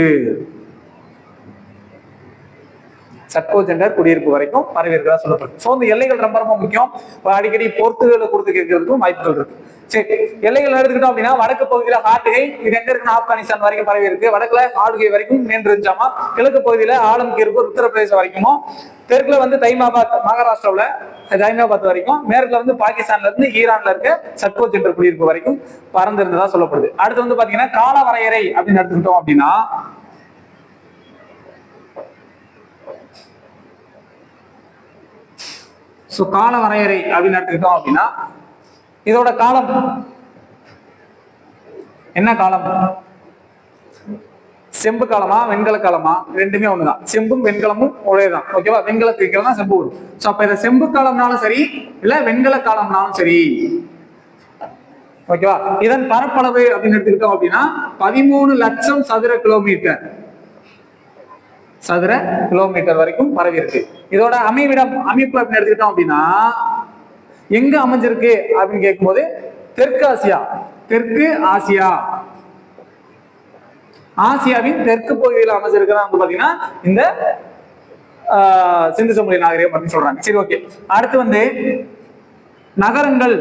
சட்கோ ஜெண்டர் குடியிருப்பு வரைக்கும் பரவி இருக்கிறதா சொல்லப்படுது. சோ இந்த எல்லைகள் ரொம்ப ரொம்ப முக்கியம். அடிக்கடி போர்த்துகளை கொடுத்து கேட்கறதுக்கும் வாய்ப்புகள் இருக்கு. சரி, எல்லைகள் எடுத்துக்கிட்டோம் அப்படின்னா வடக்கு பகுதியில ஹார்டுகை, இது எங்க இருக்குன்னா ஆப்கானிஸ்தான் வரைக்கும் பரவி இருக்கு. வடக்குல ஹார்டுகை வரைக்கும் நின்று இருந்துச்சாமா. கிழக்கு பகுதியில ஆலம்கிர்பூர் உத்தரப்பிரதேசம் வரைக்கும், தெற்குல வந்து தைமாபாத் மகாராஷ்டிராவில் தைமாபாத் வரைக்கும், மேற்குல வந்து பாகிஸ்தான்ல இருந்து ஈரான்ல இருக்க சட்கோ ஜெண்டர் குடியிருப்பு வரைக்கும் பறந்திருந்ததா சொல்லப்படுது. அடுத்து வந்து பாத்தீங்கன்னா கால வரையறை அப்படின்னு எடுத்துக்கிட்டோம் அப்படின்னா கால வரையறை அப்படின்னு எடுத்துக்கிட்டோம் அப்படின்னா இதோட காலம் என்ன காலம், செம்பு காலமா வெண்கல காலமா? ரெண்டுமே ஒண்ணுதான். செம்பும் வெண்கலமும் ஒரேதான். ஓகேவா? வெண்கலத்துக்கு கீழே தான் செம்பு வரும். சோ அப்ப இதை செம்பு காலம்னாலும் சரி இல்ல வெண்கல காலம்னாலும் சரி. ஓகேவா? இதன் பரப்பளவு அப்படின்னு எடுத்துக்கிட்டோம் அப்படின்னா 13 லட்சம் சதுர கிலோமீட்டர், சதுர கிலோமீட்டர் வரைக்கும் பரவி இருக்கு. இதோட அமைவிடம், அமைப்பு அப்படின்னு எடுத்துக்கிட்டோம் அப்படின்னா எங்க அமைஞ்சிருக்கு அப்படின்னு கேட்கும்போது தெற்கு ஆசியா. தெற்கு ஆசியா, ஆசியாவின் தெற்கு பகுதியில் அமைஞ்சிருக்கிறதா வந்து பாத்தீங்கன்னா இந்த சிந்து சமவெளி நாகரிகம் அப்படின்னு சொல்றாங்க. சரி, ஓகே. அடுத்து வந்து நகரங்கள்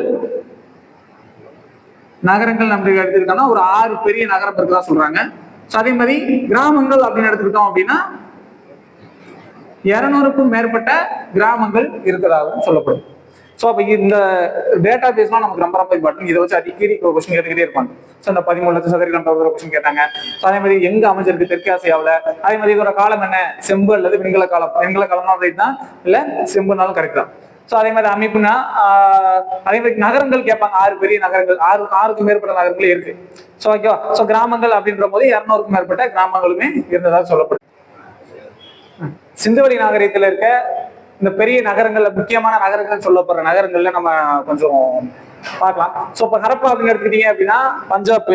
நம்ம எடுத்துக்கிட்டோம்னா ஒரு 6 பெரிய நகரம் இருக்குதா சொல்றாங்க. அதே மாதிரி கிராமங்கள் அப்படின்னு எடுத்துக்கிட்டோம் அப்படின்னா 200க்கும் மேற்பட்ட கிராமங்கள் இருக்கிறதாகவும் சொல்லப்படும். ஸோ அப்போ இந்த டேட்டா பேஸ்லாம் நமக்கு ரொம்ப ரொம்ப இம்பார்ட்டன். இதை வச்சு அடிக்கடி கொஸ்டின் கேட்டுக்கிட்டே இருப்பாங்க. ஸோ இந்த 13 லட்சம் சதுரகிராம் கொஸ்டின் கேட்டாங்க. ஸோ அதே மாதிரி எங்க அமைஞ்சிருக்கு தெற்கு ஆசியாவில், அதே மாதிரி இதோட காலம் என்ன, செம்பு அல்லது வெண்கல காலம். வெண்கல காலம்னா ரைட் தான், இல்லை செம்புனாலும் கரெக்ட் தான். ஸோ அதே மாதிரி அமைப்புனா அதே மாதிரி நகரங்கள் கேட்பாங்க. 6 பெரிய நகரங்கள், 6க்கும் மேற்பட்ட நகரங்களே இருக்கு. ஸோ ஓகேவா. ஸோ கிராமங்கள் அப்படின்ற போது 200க்கும் மேற்பட்ட கிராமங்களுமே இருந்ததாக சொல்லப்படும். சிந்துவெளி நாகரிகத்தில் இருக்க இந்த பெரிய நகரங்கள், முக்கியமான நகரங்கள் சொல்லப்படுற நகரங்கள்ல நம்ம கொஞ்சம் பார்க்கலாம். ஸோ இப்போ ஹரப்பா அப்படின்னு எடுத்துக்கிட்டீங்க அப்படின்னா பஞ்சாப்.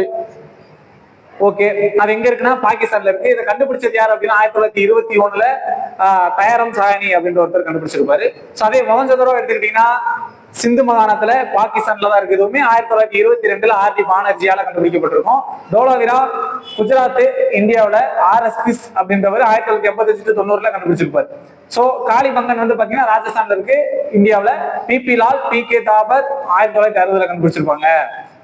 ஓகே, அது எங்க இருக்குன்னா பாகிஸ்தான்ல இருக்கு. இதை கண்டுபிடிச்சது யார் அப்படின்னா 1921 தயாரம் சாயனி அப்படின்ற ஒருத்தர் கண்டுபிடிச்சிருப்பாரு. ஸோ அதே மொஹஞ்சதாரோ எடுத்துக்கிட்டீங்கன்னா சிந்து மாகாணத்துல பாகிஸ்தான்ல தான் இருக்கு. இதுவுமே 1922 ஆர்டி பானர்ஜியால கண்டுபிடிக்கப்பட்டிருக்கும். டோலாவிரா குஜராத் இந்தியாவில RS அப்படின்றவர் 1985-90 கண்டுபிடிச்சிருப்பாரு. சோ காளிபங்கன் வந்து பாத்தீங்கன்னா ராஜஸ்தான்ல இருக்கு. இந்தியாவில PP Lal, PK Dabur 1960 கண்டுபிடிச்சிருப்பாங்க.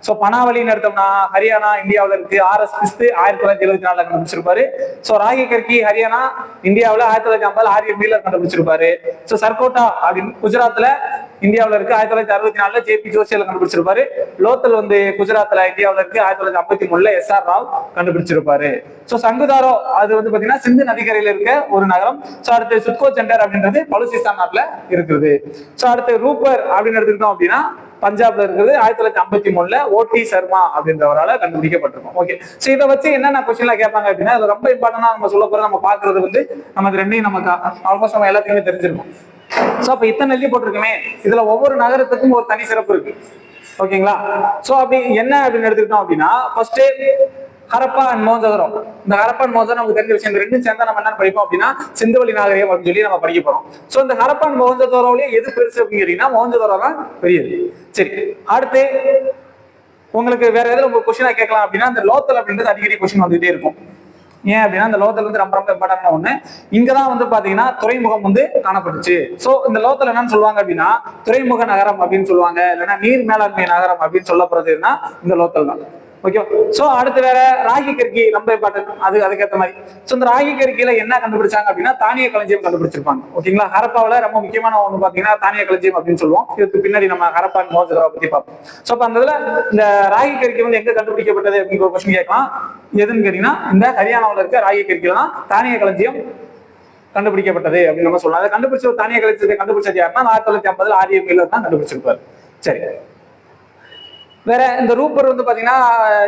So பனாவலின்னு எடுத்தோம்னா ஹரியானா இந்தியாவில இருக்கு. RS 1974 கண்டுபிடிச்சிருப்பாரு. சோ ராகி கர்கி ஹரியானா இந்தியாவில 1950 ஆரிய மீலர் கண்டுபிடிச்சிருப்பாரு. சோ சர்கோட்டா அப்படின்னு குஜராத்ல இந்தியாவில இருக்கு. 1964 JP ஜோஷியல் கண்டுபிடிச்சிருப்பாரு. லோத்தல் வந்து குஜராத்ல இந்தியாவில இருக்கு. 1953 SR ராவ் கண்டுபிடிச்சிருப்பாரு. சோ சங்குதாரோ அது வந்து பாத்தீங்கன்னா சிந்து நதிக்கரையில இருக்க ஒரு நகரம். சோ அடுத்து சுத்கோ சென்டர் அப்படின்றது பலுசிஸ்தான் நாட்டுல இருக்குது. சோ அடுத்து ரூப்பர் அப்படின்னு எடுத்துக்கிட்டோம் அப்படின்னா பஞ்சாப்ல இருக்கிறது. 1953 OT சர்மா அப்படின்றவரால கண்டுபிடிக்கப்பட்டிருக்கும். ஓகே, சோ இதை வச்சு என்னென்ன கொஸ்டின்ல கேட்பாங்க அப்படின்னா அது ரொம்ப இம்பார்ட்டன்டா நம்ம சொல்ல போற நம்ம பாக்குறது வந்து நமக்கு ரெண்டையும் நமக்கு ஆல்மோஸ்ட் நம்ம எல்லாத்தையுமே தெரிஞ்சிருக்கும். சோ அப்ப இத்தனை எழுதி போட்டிருக்குமே, இதுல ஒவ்வொரு நகரத்துக்கும் ஒரு தனி சிறப்பு இருக்கு. ஓகேங்களா. சோ அப்படி என்ன அப்படின்னு எடுத்துக்கிட்டோம் அப்படின்னா ஃபர்ஸ்ட் ஹரப்பா அண்ட் மொஹஞ்சதாரோ. இந்த ஹரப்பா அண்ட் மொஹஞ்சதாரோ நமக்கு தெரிஞ்ச விஷயம். இந்த ரெண்டும் சேர்ந்தா நம்ம என்ன படிப்போம் அப்படின்னா சிந்துவெளி நாகரிகம் அப்படின்னு சொல்லி நம்ம படிக்க போறோம். சோ இந்த ஹரப்பா அண்ட் மொஹஞ்சதாரோலயே எது பெருசு அப்படின்னு கேட்டீங்கன்னா மொஹஞ்சதாரோ தான் பெரியது. சரி, அடுத்து உங்களுக்கு வேற எதுல உங்க கொஸ்டினா கேட்கலாம் அப்படின்னா இந்த லோத்தல் அப்படின்றது அடிக்கடி கொஸ்டின் வந்துகிட்டே இருக்கும். ஏன் அப்படின்னா இந்த லோத்தல் வந்து ரொம்ப ரொம்ப இம்பார்ட்டன்டான ஒண்ணு. இங்கதான் வந்து பாத்தீங்கன்னா துறைமுகம் வந்து காணப்பட்டுச்சு. சோ இந்த லோத்தல் என்னன்னு சொல்லுவாங்க அப்படின்னா துறைமுக நகரம் அப்படின்னு சொல்லுவாங்க, இல்லைன்னா நீர் மேலாண்மை நகரம் அப்படின்னு சொல்லப்படுறதுன்னா இந்த லோத்தல் தான். ஓகே, சோ அடுத்து வேற ராகி கர்கி ரொம்ப இம்பார்ட்டன்ட். அதுக்கேற்ற மாதிரி சோ இந்த ராகி கர்கில என்ன கண்டுபிடிச்சாங்க அப்படின்னா தானிய களஞ்சியம் கண்டுபிடிச்சிருப்பாங்க. ஓகேங்களா. ஹரப்பாவில ரொம்ப முக்கியமான ஒண்ணு பாத்தீங்கன்னா தானிய களஞ்சியம் அப்படின்னு சொல்லுவோம். இதுக்கு பின்னாடி நம்ம ஹரப்பா மொஹஞ்சதாரோ பத்தி பார்ப்போம். சோ அப்ப அந்த இதுல இந்த ராகி கர்கி வந்து எங்க கண்டுபிடிக்கப்பட்டது அப்படிங்கிற ஒரு கொஸ்டின் கேட்கலாம். எதுன்னு கேட்டீங்கன்னா இந்த ஹரியானாவில் இருக்க ராகி கர்கில தான் தானிய களஞ்சியம் கண்டுபிடிக்கப்பட்டது அப்படின்னு நம்ம சொல்லலாம். அதை கண்டுபிடிச்ச தானிய களஞ்சியத்தை கண்டுபிடிச்சது யாருன்னா 1950 ஆரிய மீலர் தான் கண்டுபிடிச்சிருப்பாரு. சரி, வேற இந்த ரூப்பர் வந்து பாத்தீங்கன்னா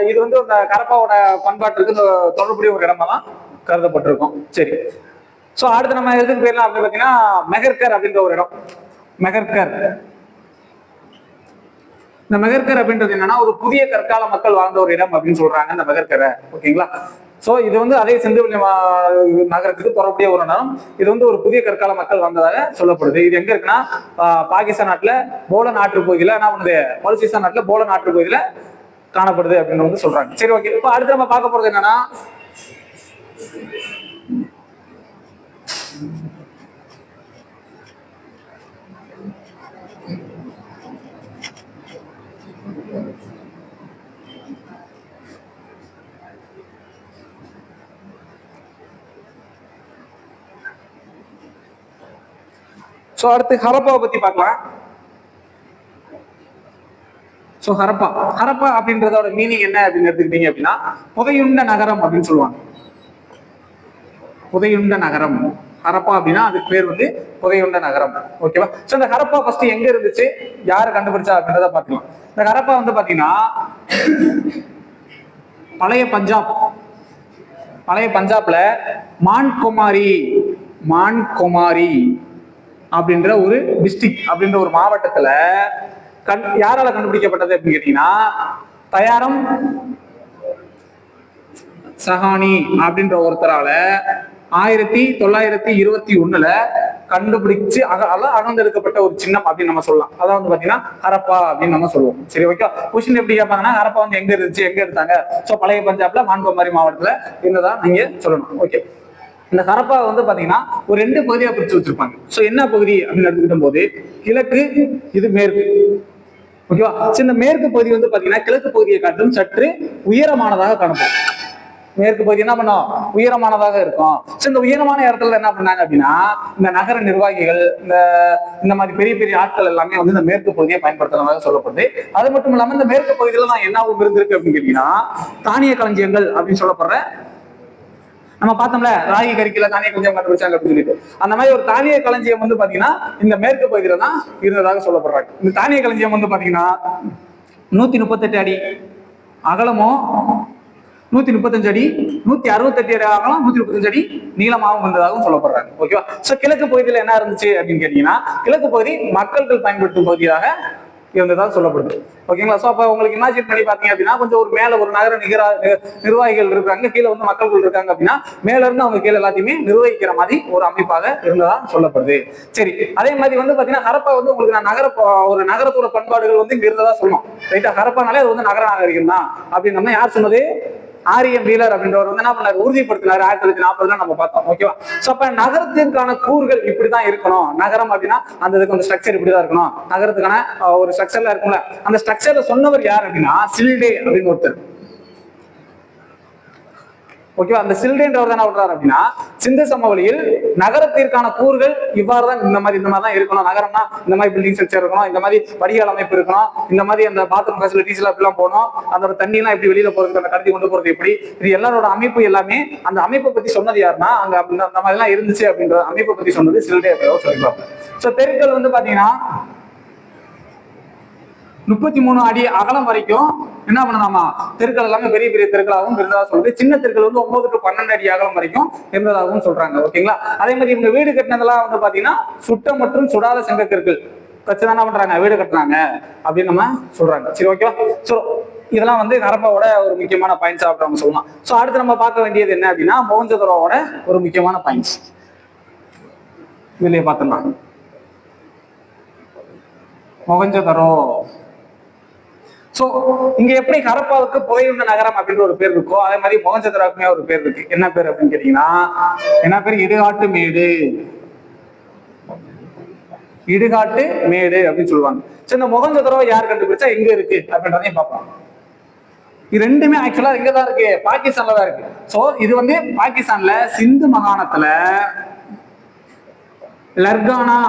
இது வந்து இந்த ஹரப்பாவோட பண்பாட்டுக்கு தொடர்புடைய ஒரு இடமா தான் கருதப்பட்டிருக்கும். சரி, சோ அடுத்து நம்ம எதுக்கு போயிடலாம் அப்படின்னு பாத்தீங்கன்னா மெஹர்கர் அப்படின்ற ஒரு இடம். மெஹர்கர், இந்த மெஹர்கர் அப்படின்றது என்னன்னா ஒரு புதிய கற்கால மக்கள் வாழ்ந்த ஒரு இடம் அப்படின்னு சொல்றாங்க இந்த மெஹர்கரை. ஓகேங்களா. சோ இது வந்து அதே சிந்துவெளி நகரத்துக்கு தொடர்புடைய ஒரு நகரம். இது வந்து ஒரு புதிய கற்கால மக்கள் வந்ததாக சொல்லப்படுது. இது எங்க இருக்குன்னா பாகிஸ்தான் நாட்டுல போலன் ஆற்று பகுதியில, என்ன பண்ணுது பலுசிஸ்தான் நாட்டுல போலன் ஆற்று பகுதியில காணப்படுது அப்படின்னு வந்து சொல்றாங்க. சரி, ஓகே. இப்ப அடுத்து நம்ம பார்க்க போறது என்னன்னா சோ அடுத்து ஹரப்பாவை பத்தி பார்க்கலாம். சோ ஹரப்பா அப்படின்றதோட மீனிங் என்ன அப்படின்னு எடுத்துக்கிட்டீங்க அப்படின்னா புதையுண்ட நகரம் அப்படின்னு சொல்லுவாங்க. புதையுண்ட நகரம் ஹரப்பா அப்படின்னா அதுக்கு பேர் வந்து புதையுண்ட நகரம். ஓகேவா. சோ இந்த ஹரப்பா ஃபர்ஸ்ட் எங்க இருந்துச்சு, யாரு கண்டுபிடிச்சா அப்படின்றத பாத்துக்கலாம். இந்த ஹரப்பா வந்து பாத்தீங்கன்னா பழைய பஞ்சாப்ல மான்குமாரி அப்படின்ற ஒரு டிஸ்ட்ரிக்ட் அப்படின்ற ஒரு மாவட்டத்துல யாரால கண்டுபிடிக்கப்பட்டது அப்படின்னு கேட்டீங்கன்னா தயாரம் சஹானி அப்படின்ற ஒருத்தரால 1921 கண்டுபிடிச்சு அகழ்ந்தெடுக்கப்பட்ட ஒரு சின்னம் அப்படின்னு நம்ம சொல்லலாம். அதான் வந்து பாத்தீங்கன்னா ஹரப்பா அப்படின்னு நம்ம சொல்லுவோம். சரி, ஓகே. கொஸ்டின் எப்படி கேட்பாங்கன்னா ஹரப்பா வந்து எங்க இருந்துச்சு, எங்க எடுத்தாங்க. சோ பழைய பஞ்சாப்ல மான்குமாரி மாவட்டத்துல இருந்ததா நீங்க சொல்லணும். ஓகே, இந்த ஹரப்பா வந்து பாத்தீங்கன்னா ஒரு 2 பகுதியா பிரிச்சு வச்சிருப்பாங்க. சோ என்ன பகுதி அப்படின்னு எடுத்துக்கிட்ட போது கிழக்கு, இது மேற்கு. ஓகேவா? இந்த மேற்கு பகுதி வந்து பாத்தீங்கன்னா கிழக்கு பகுதியை காட்டிலும் சற்று உயரமானதாக காணப்படும். மேற்கு பகுதி என்ன பண்ணும், உயரமானதாக இருக்கும். இந்த உயரமான இடத்துல என்ன பண்ணாங்க அப்படின்னா இந்த நகர நிர்வாகிகள், இந்த மாதிரி பெரிய பெரிய ஆட்கள் எல்லாமே வந்து இந்த மேற்கு பகுதியை பயன்படுத்துறதாக சொல்லப்படுது. அது மட்டும் இல்லாம இந்த மேற்கு பகுதியில தான் என்ன இருந்திருக்கு அப்படின்னு கேட்டீங்கன்னா தானிய களஞ்சியங்கள் அப்படின்னு சொல்லப்படுற, நம்ம பார்த்தோம்ல ராகி கறிக்கல தானிய களஞ்சியம் கண்டுபிடிச்சாங்க அப்படின்னு சொல்லிட்டு, அந்த மாதிரி ஒரு தானிய களஞ்சியம் வந்து பாத்தீங்கன்னா இந்த மேற்கு பகுதியில தான் இருந்ததாக சொல்லப்படுறாங்க. இந்த தானிய களஞ்சியம் வந்து பாத்தீங்கன்னா 138 அடி அகலமும், 135 அடி, 168 அடி அகலம், 135 அடி நீளமாகவும் இருந்ததாகவும் சொல்லப்படுறாங்க. ஓகேவா? சோ கிழக்கு பகுதியில் என்ன இருந்துச்சு அப்படின்னு கேட்டீங்கன்னா கிழக்கு பகுதி மக்கள்கள் பயன்படுத்தும் பகுதியாக இருந்ததாக சொல்லப்படுது. ஓகேங்களா? சோ அப்ப உங்களுக்கு இமேஜின் பண்ணி பாத்தீங்க அப்படின்னா கொஞ்சம் ஒரு மேல ஒரு நகர நிர்வாகிகள் இருக்காங்க, கீழே வந்து மக்கள்கள் இருக்காங்க அப்படின்னா மேல இருந்து அவங்க கீழே எல்லாத்தையுமே நிர்வகிக்கிற மாதிரி ஒரு அமைப்பாக இருந்ததா சொல்லப்படுது. சரி, அதே மாதிரி வந்து பாத்தீங்கன்னா ஹரப்பா வந்து உங்களுக்கு நான் ஒரு நகரத்தோட பண்பாடுகள் வந்து இங்க இருந்ததா சொல்லணும். ரைட்டா? ஹரப்பானாலே அது வந்து நகர நாகரிகம் தான் அப்படின்னு நம்ம யார் சொன்னது? ஆரியம் வீலர் அப்படின்றவர் வந்து என்ன பண்ணாரு, உறுதிப்படுத்தினாரு 1940 நம்ம பார்த்தோம். ஓகேவா? சோ அப்ப நகரத்திற்கான கூறுகள் இப்படிதான் இருக்கணும். நகரம் அப்படின்னா அந்த இதுக்கு வந்து ஸ்ட்ரக்சர் இப்படிதான் இருக்கணும். நகரத்துக்கான ஒரு ஸ்ட்ரக்சர்ல இருக்கும்ல, அந்த ஸ்ட்ரக்சர்ல சொன்னவர் யார் அப்படின்னா சில்டே அப்படின்னு ஒருத்தர். ஓகேவா? அந்த சில்ட்ரன்றவர் என்ன பண்றாரு அப்படின்னா சிந்து சமவெளியில் நகரத்திற்கான கூறுகள் இவ்வாறுதான், இந்த மாதிரி தான் இருக்கணும். நகரம்னா இந்த மாதிரி பில்டிங் ஸ்ட்ரக்சர் இருக்கணும், இந்த மாதிரி வடிகால் அமைப்பு இருக்கணும், இந்த மாதிரி அந்த பாத்ரூம் ஃபெசிலிட்டிஸ் எல்லாம் போகணும், அதோட தண்ணி எல்லாம் எப்படி வெளியில போறது, அந்த கடத்தி கொண்டு போறது எப்படி, இது எல்லாரோட அமைப்பு எல்லாமே அந்த அமைப்பை பத்தி சொன்னது யாருன்னா அங்க அந்த மாதிரி எல்லாம் இருந்துச்சு அப்படின்ற அமைப்பை பத்தி சொன்னது சில்டே சொல்லிப்பாங்க. சோ தெருக்கள் வந்து பாத்தீங்கன்னா 33 அடி அகலம் வரைக்கும் என்ன பண்ணலாமா தெருக்கள் எல்லாமே பெரிய பெரிய தெருக்களாகவும் இருந்ததா சொல்லுது. சின்ன தெருக்கள் வந்து 9 to 12 அடி அகலம் வரைக்கும் இருந்ததாகவும் சொல்றாங்க. ஓகேங்களா? அதே மாதிரி இவங்க வீடு கட்டினதெல்லாம் வந்து பாத்தீங்கன்னா சுட்ட மற்றும் சுடாத செங்கற்கற்கள் வச்சுதான் என்ன பண்றாங்க வீடு கட்டினாங்க அப்படின்னு நம்ம சொல்றாங்க. சரி, ஓகேவா? சோ இதெல்லாம் வந்து ஹரப்பாவோட ஒரு முக்கியமான பாயிண்ட்ஸ் அப்படின்னு சொல்லலாம். சோ அடுத்து நம்ம பார்க்க வேண்டியது என்ன அப்படின்னா மொஹஞ்சதாரோவோட ஒரு முக்கியமான பாயிண்ட்ஸ் இதுலயே பார்த்தோம்னா மொஹஞ்சதாரோ. சோ இங்க எப்படி ஹரப்பாவுக்கு புகையுண்ட நகரம் அப்படின்ற ஒரு பேர் இருக்கோ அதே மாதிரி மொஹஞ்சதாரோக்குமே ஒரு பேர் இருக்கு. என்ன பேர் அப்படின்னு கேட்டீங்கன்னா என்ன பேர்? இடுகாட்டு மேடு. இடுகாட்டு மேடு அப்படின்னு சொல்லுவாங்க. சோ இந்த மொஹஞ்சதாரோ யார் கண்டுபிடிச்சா எங்க இருக்கு அப்படின்றதையும் பார்ப்போம். இது ரெண்டுமே ஆக்சுவலா எங்கதான் இருக்கு? பாகிஸ்தான்ல தான் இருக்கு. சோ இது வந்து பாகிஸ்தான்ல சிந்து மாகாணத்துல லர்கானா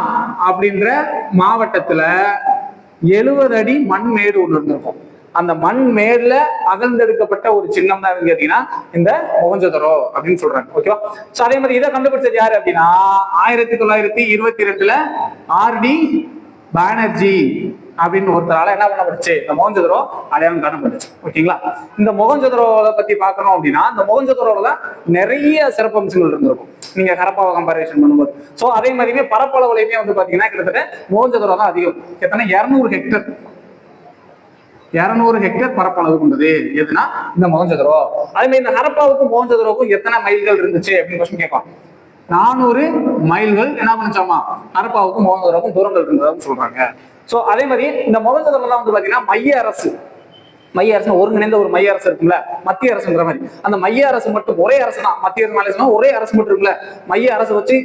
அப்படின்ற மாவட்டத்துல 70 அடி மண் மேடு ஒண்ணு இருந்திருக்கும். அந்த மண் மேடுல அகழ்ந்தெடுக்கப்பட்ட ஒரு சின்னம் தான் கேட்டீங்கன்னா இந்த மொஹஞ்சதாரோ அப்படின்னு சொல்றாங்க. ஓகேவா? சோ அதே மாதிரி இதை கண்டுபிடிச்சது யாரு அப்படின்னா 1922 ஆர்டி பானர்ஜி அப்படின்னு ஒருத்தரால என்ன பண்ணப்பட்டுச்சு இந்த மொஹஞ்சதாரோ அடையாளம் காணப்பட்டுச்சு. ஓகேங்களா? இந்த மொஹஞ்சதாரோவை பத்தி பார்க்கணும் அப்படின்னா இந்த மொஹஞ்சதாரோல நிறைய சிறப்பம்சங்கள் இருந்திருக்கும் நீங்க ஹரப்பாவை கம்பேரிசன் பண்ணும்போது. சோ அதே மாதிரியுமே பரப்பளவுலையுமே வந்து பாத்தீங்கன்னா கிட்டத்தட்ட மொஹஞ்சதாரோ தான் அதிகம். எத்தனை? 200 ஹெக்டர். 200 ஹெக்டர் பரப்பளவு கொண்டது எதுனா இந்த மொஹஞ்சதாரோ. அதே மாதிரி இந்த ஹரப்பாவுக்கும் மொஹஞ்சதாரோக்கும் எத்தனை மைல்கள் இருந்துச்சு அப்படின்னு கொஸ்டின் கேட்கலாம். 400 மைல்கள் என்ன பண்ணுச்சாமா ஹரப்பாவுக்கும் மொஹஞ்சதாரோக்கும் தூரங்கள் இருந்ததுன்னு சொல்றாங்க. சோ அதே மாதிரி இந்த மொஹஞ்சதாரோலாம் வந்து பாத்தீங்கன்னா மைய அரசு ஒருங்கிணைந்த ஒரு மைய அரசு இருக்குல்ல, மத்திய அரசுங்கிற மாதிரி அந்த மைய அரசு மட்டும் ஒரே அரசு தான். மத்திய அரசு ஒரே அரசு மட்டும் இருக்குல்ல, மைய அரசு வச்சு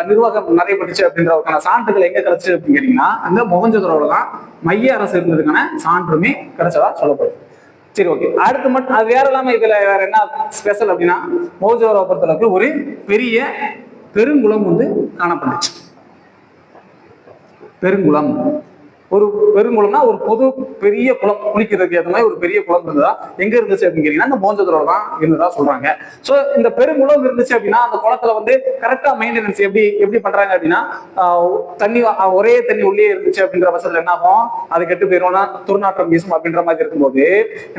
நிர்வாகம் நடைபெற்றுச்சு அப்படின்றதுக்கான சான்றுகள் எங்க கிடைச்சு அப்படின்னு கேட்டீங்கன்னா அந்த மொஹஞ்சதாரோல தான் மைய அரசு இருந்ததுக்கான சான்றுமே கிடைச்சதா சொல்லப்படுது. சரி, ஓகே. அடுத்து மட்டும் அது வேற இல்லாம இதுல வேற என்ன ஸ்பெஷல் அப்படின்னா மொஹஞ்சதாரோவை பொறுத்தளவுக்கு ஒரு பெரிய பெருங்குளம் வந்து காணப்பட்டுச்சு. பெருங்குளம் ஒரு பெருங்குளம்னா ஒரு பொது பெரிய குளம், குளிக்கிறதுக்கு ஏற்ற மாதிரி ஒரு பெரிய குளம் இருந்ததா எங்க இருந்துச்சு அப்படின்னு கேட்டீங்கன்னா இந்த மொஹஞ்சதாரோல தான் இருந்ததா சொல்றாங்க. சோ இந்த பெருங்குளம் இருந்துச்சு அப்படின்னா அந்த குளத்துல வந்து கரெக்டா மெயின்டெனன்ஸ் எப்படி பண்றாங்க அப்படின்னா தண்ணி ஒரே தண்ணி உள்ளே இருந்துச்சு அப்படின்ற பட்சத்துல என்ன ஆகும், அது கெட்டு போயிடும்னா துர்நாற்றம் வீசும் அப்படின்ற மாதிரி இருக்கும்போது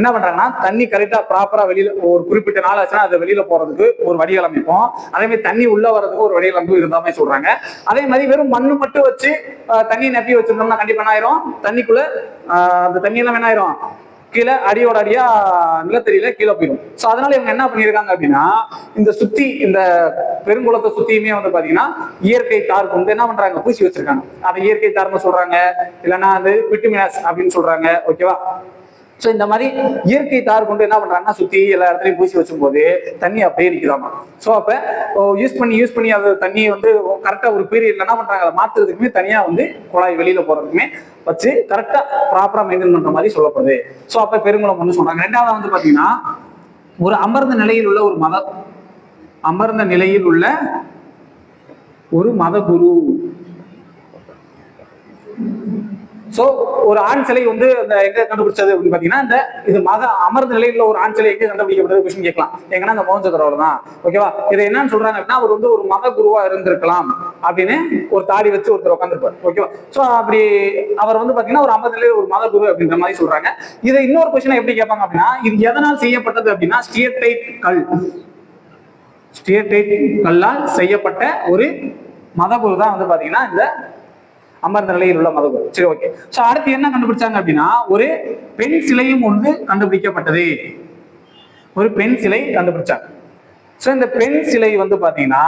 என்ன பண்றாங்கன்னா தண்ணி கரெக்டா ப்ராப்பரா வெளியில ஒரு குறிப்பிட்ட நாள் ஆச்சுன்னா அதை வெளியில போறதுக்கு ஒரு வடிகால் அமைப்போம். அதே மாதிரி தண்ணி உள்ள வர்றதுக்கு ஒரு வடிகால் அமைப்பு இருந்தாமே சொல்றாங்க. அதே மாதிரி வெறும் மண்ணு மட்டும் வச்சு தண்ணி நப்பி வச்சிருந்தோம்னா கண்டிப்பா தண்ணிக்குள்ள அந்த தண்ணி எல்லாம் என்ன ஆயிரும் கீழே அடியோட அடியா நிலத்தடியில கீழே போயிடும். சோ அதனால இவங்க என்ன பண்ணிருக்காங்க அப்படின்னா இந்த சுத்தி இந்த பெருங்குளத்தை சுத்தியுமே வந்து பாத்தீங்கன்னா இயற்கை தார் கொண்டு என்ன பண்றாங்க பூசி வச்சிருக்காங்க. அதை இயற்கை தார்னு சொல்றாங்க, இல்லைன்னா அது பிட்டுமினாஸ் அப்படின்னு சொல்றாங்க. ஓகேவா? ஸோ இந்த மாதிரி இயற்கை தார் கொண்டு என்ன பண்றாங்கன்னா சுத்தி எல்லா இடத்துலையும் பூசி வச்சும் போது தண்ணி அப்படியே நிற்குதாமா. ஸோ அப்போ யூஸ் பண்ணி அது தண்ணியை வந்து கரெக்டாக ஒரு பீரியட்ல என்ன பண்றாங்க, அதை மாத்துறதுக்குமே தனியாக வந்து குழாய் வெளியில போறதுக்குமே வச்சு கரெக்டா ப்ராப்பரா மெயின்டைன் பண்ற மாதிரி சொல்லப்படுது. ஸோ அப்ப பெருங்குளம் ஒன்று சொல்றாங்க. ரெண்டாவது வந்து பாத்தீங்கன்னா ஒரு அமர்ந்த நிலையில் உள்ள ஒரு மத குரு. சோ ஒரு ஆண் சிலை வந்து எங்க கண்டுபிடிச்சது அப்படின்னு பாத்தீங்கன்னா இது அமர்ந்த நிலையில ஒரு ஆண் சிலை எங்க கண்டுபிடிக்கப்பட்டது கொஸ்டின் கேட்கலாம். எங்கன்னா இந்த மோகஞ்சதாரோட தான். ஓகேவா? இதை என்னன்னு சொல்றாங்க அப்படின்னா அவர் வந்து ஒரு மத குருவா இருந்திருக்கலாம் அப்படின்னு ஒரு தாடி வச்சு ஒருத்தர் உட்காந்துருப்பார். ஓகேவா? சோ அப்படி அவர் வந்து பாத்தீங்கன்னா ஒரு அமர்ந்த நிலையில் ஒரு மத குரு அப்படின்ற மாதிரி சொல்றாங்க. இதை இன்னொரு கொஸ்டின் எப்படி கேட்பாங்க அப்படின்னா இது எதனால் செய்யப்பட்டது அப்படின்னா ஸ்டியர்டைட் கல்லால் செய்யப்பட்ட ஒரு மதகுரு தான் வந்து பாத்தீங்கன்னா இந்த அமர்ந்த நிலையில் உள்ள மதகுரு. சரி, ஓகே. சோ அடுத்து என்ன கண்டுபிடிச்சாங்க அப்படின்னா ஒரு பெண் சிலையும் ஒன்று கண்டுபிடிக்கப்பட்டது. ஒரு பெண் சிலை கண்டுபிடிச்சாங்க. சோ இந்த பெண் சிலை வந்து பாத்தீங்கன்னா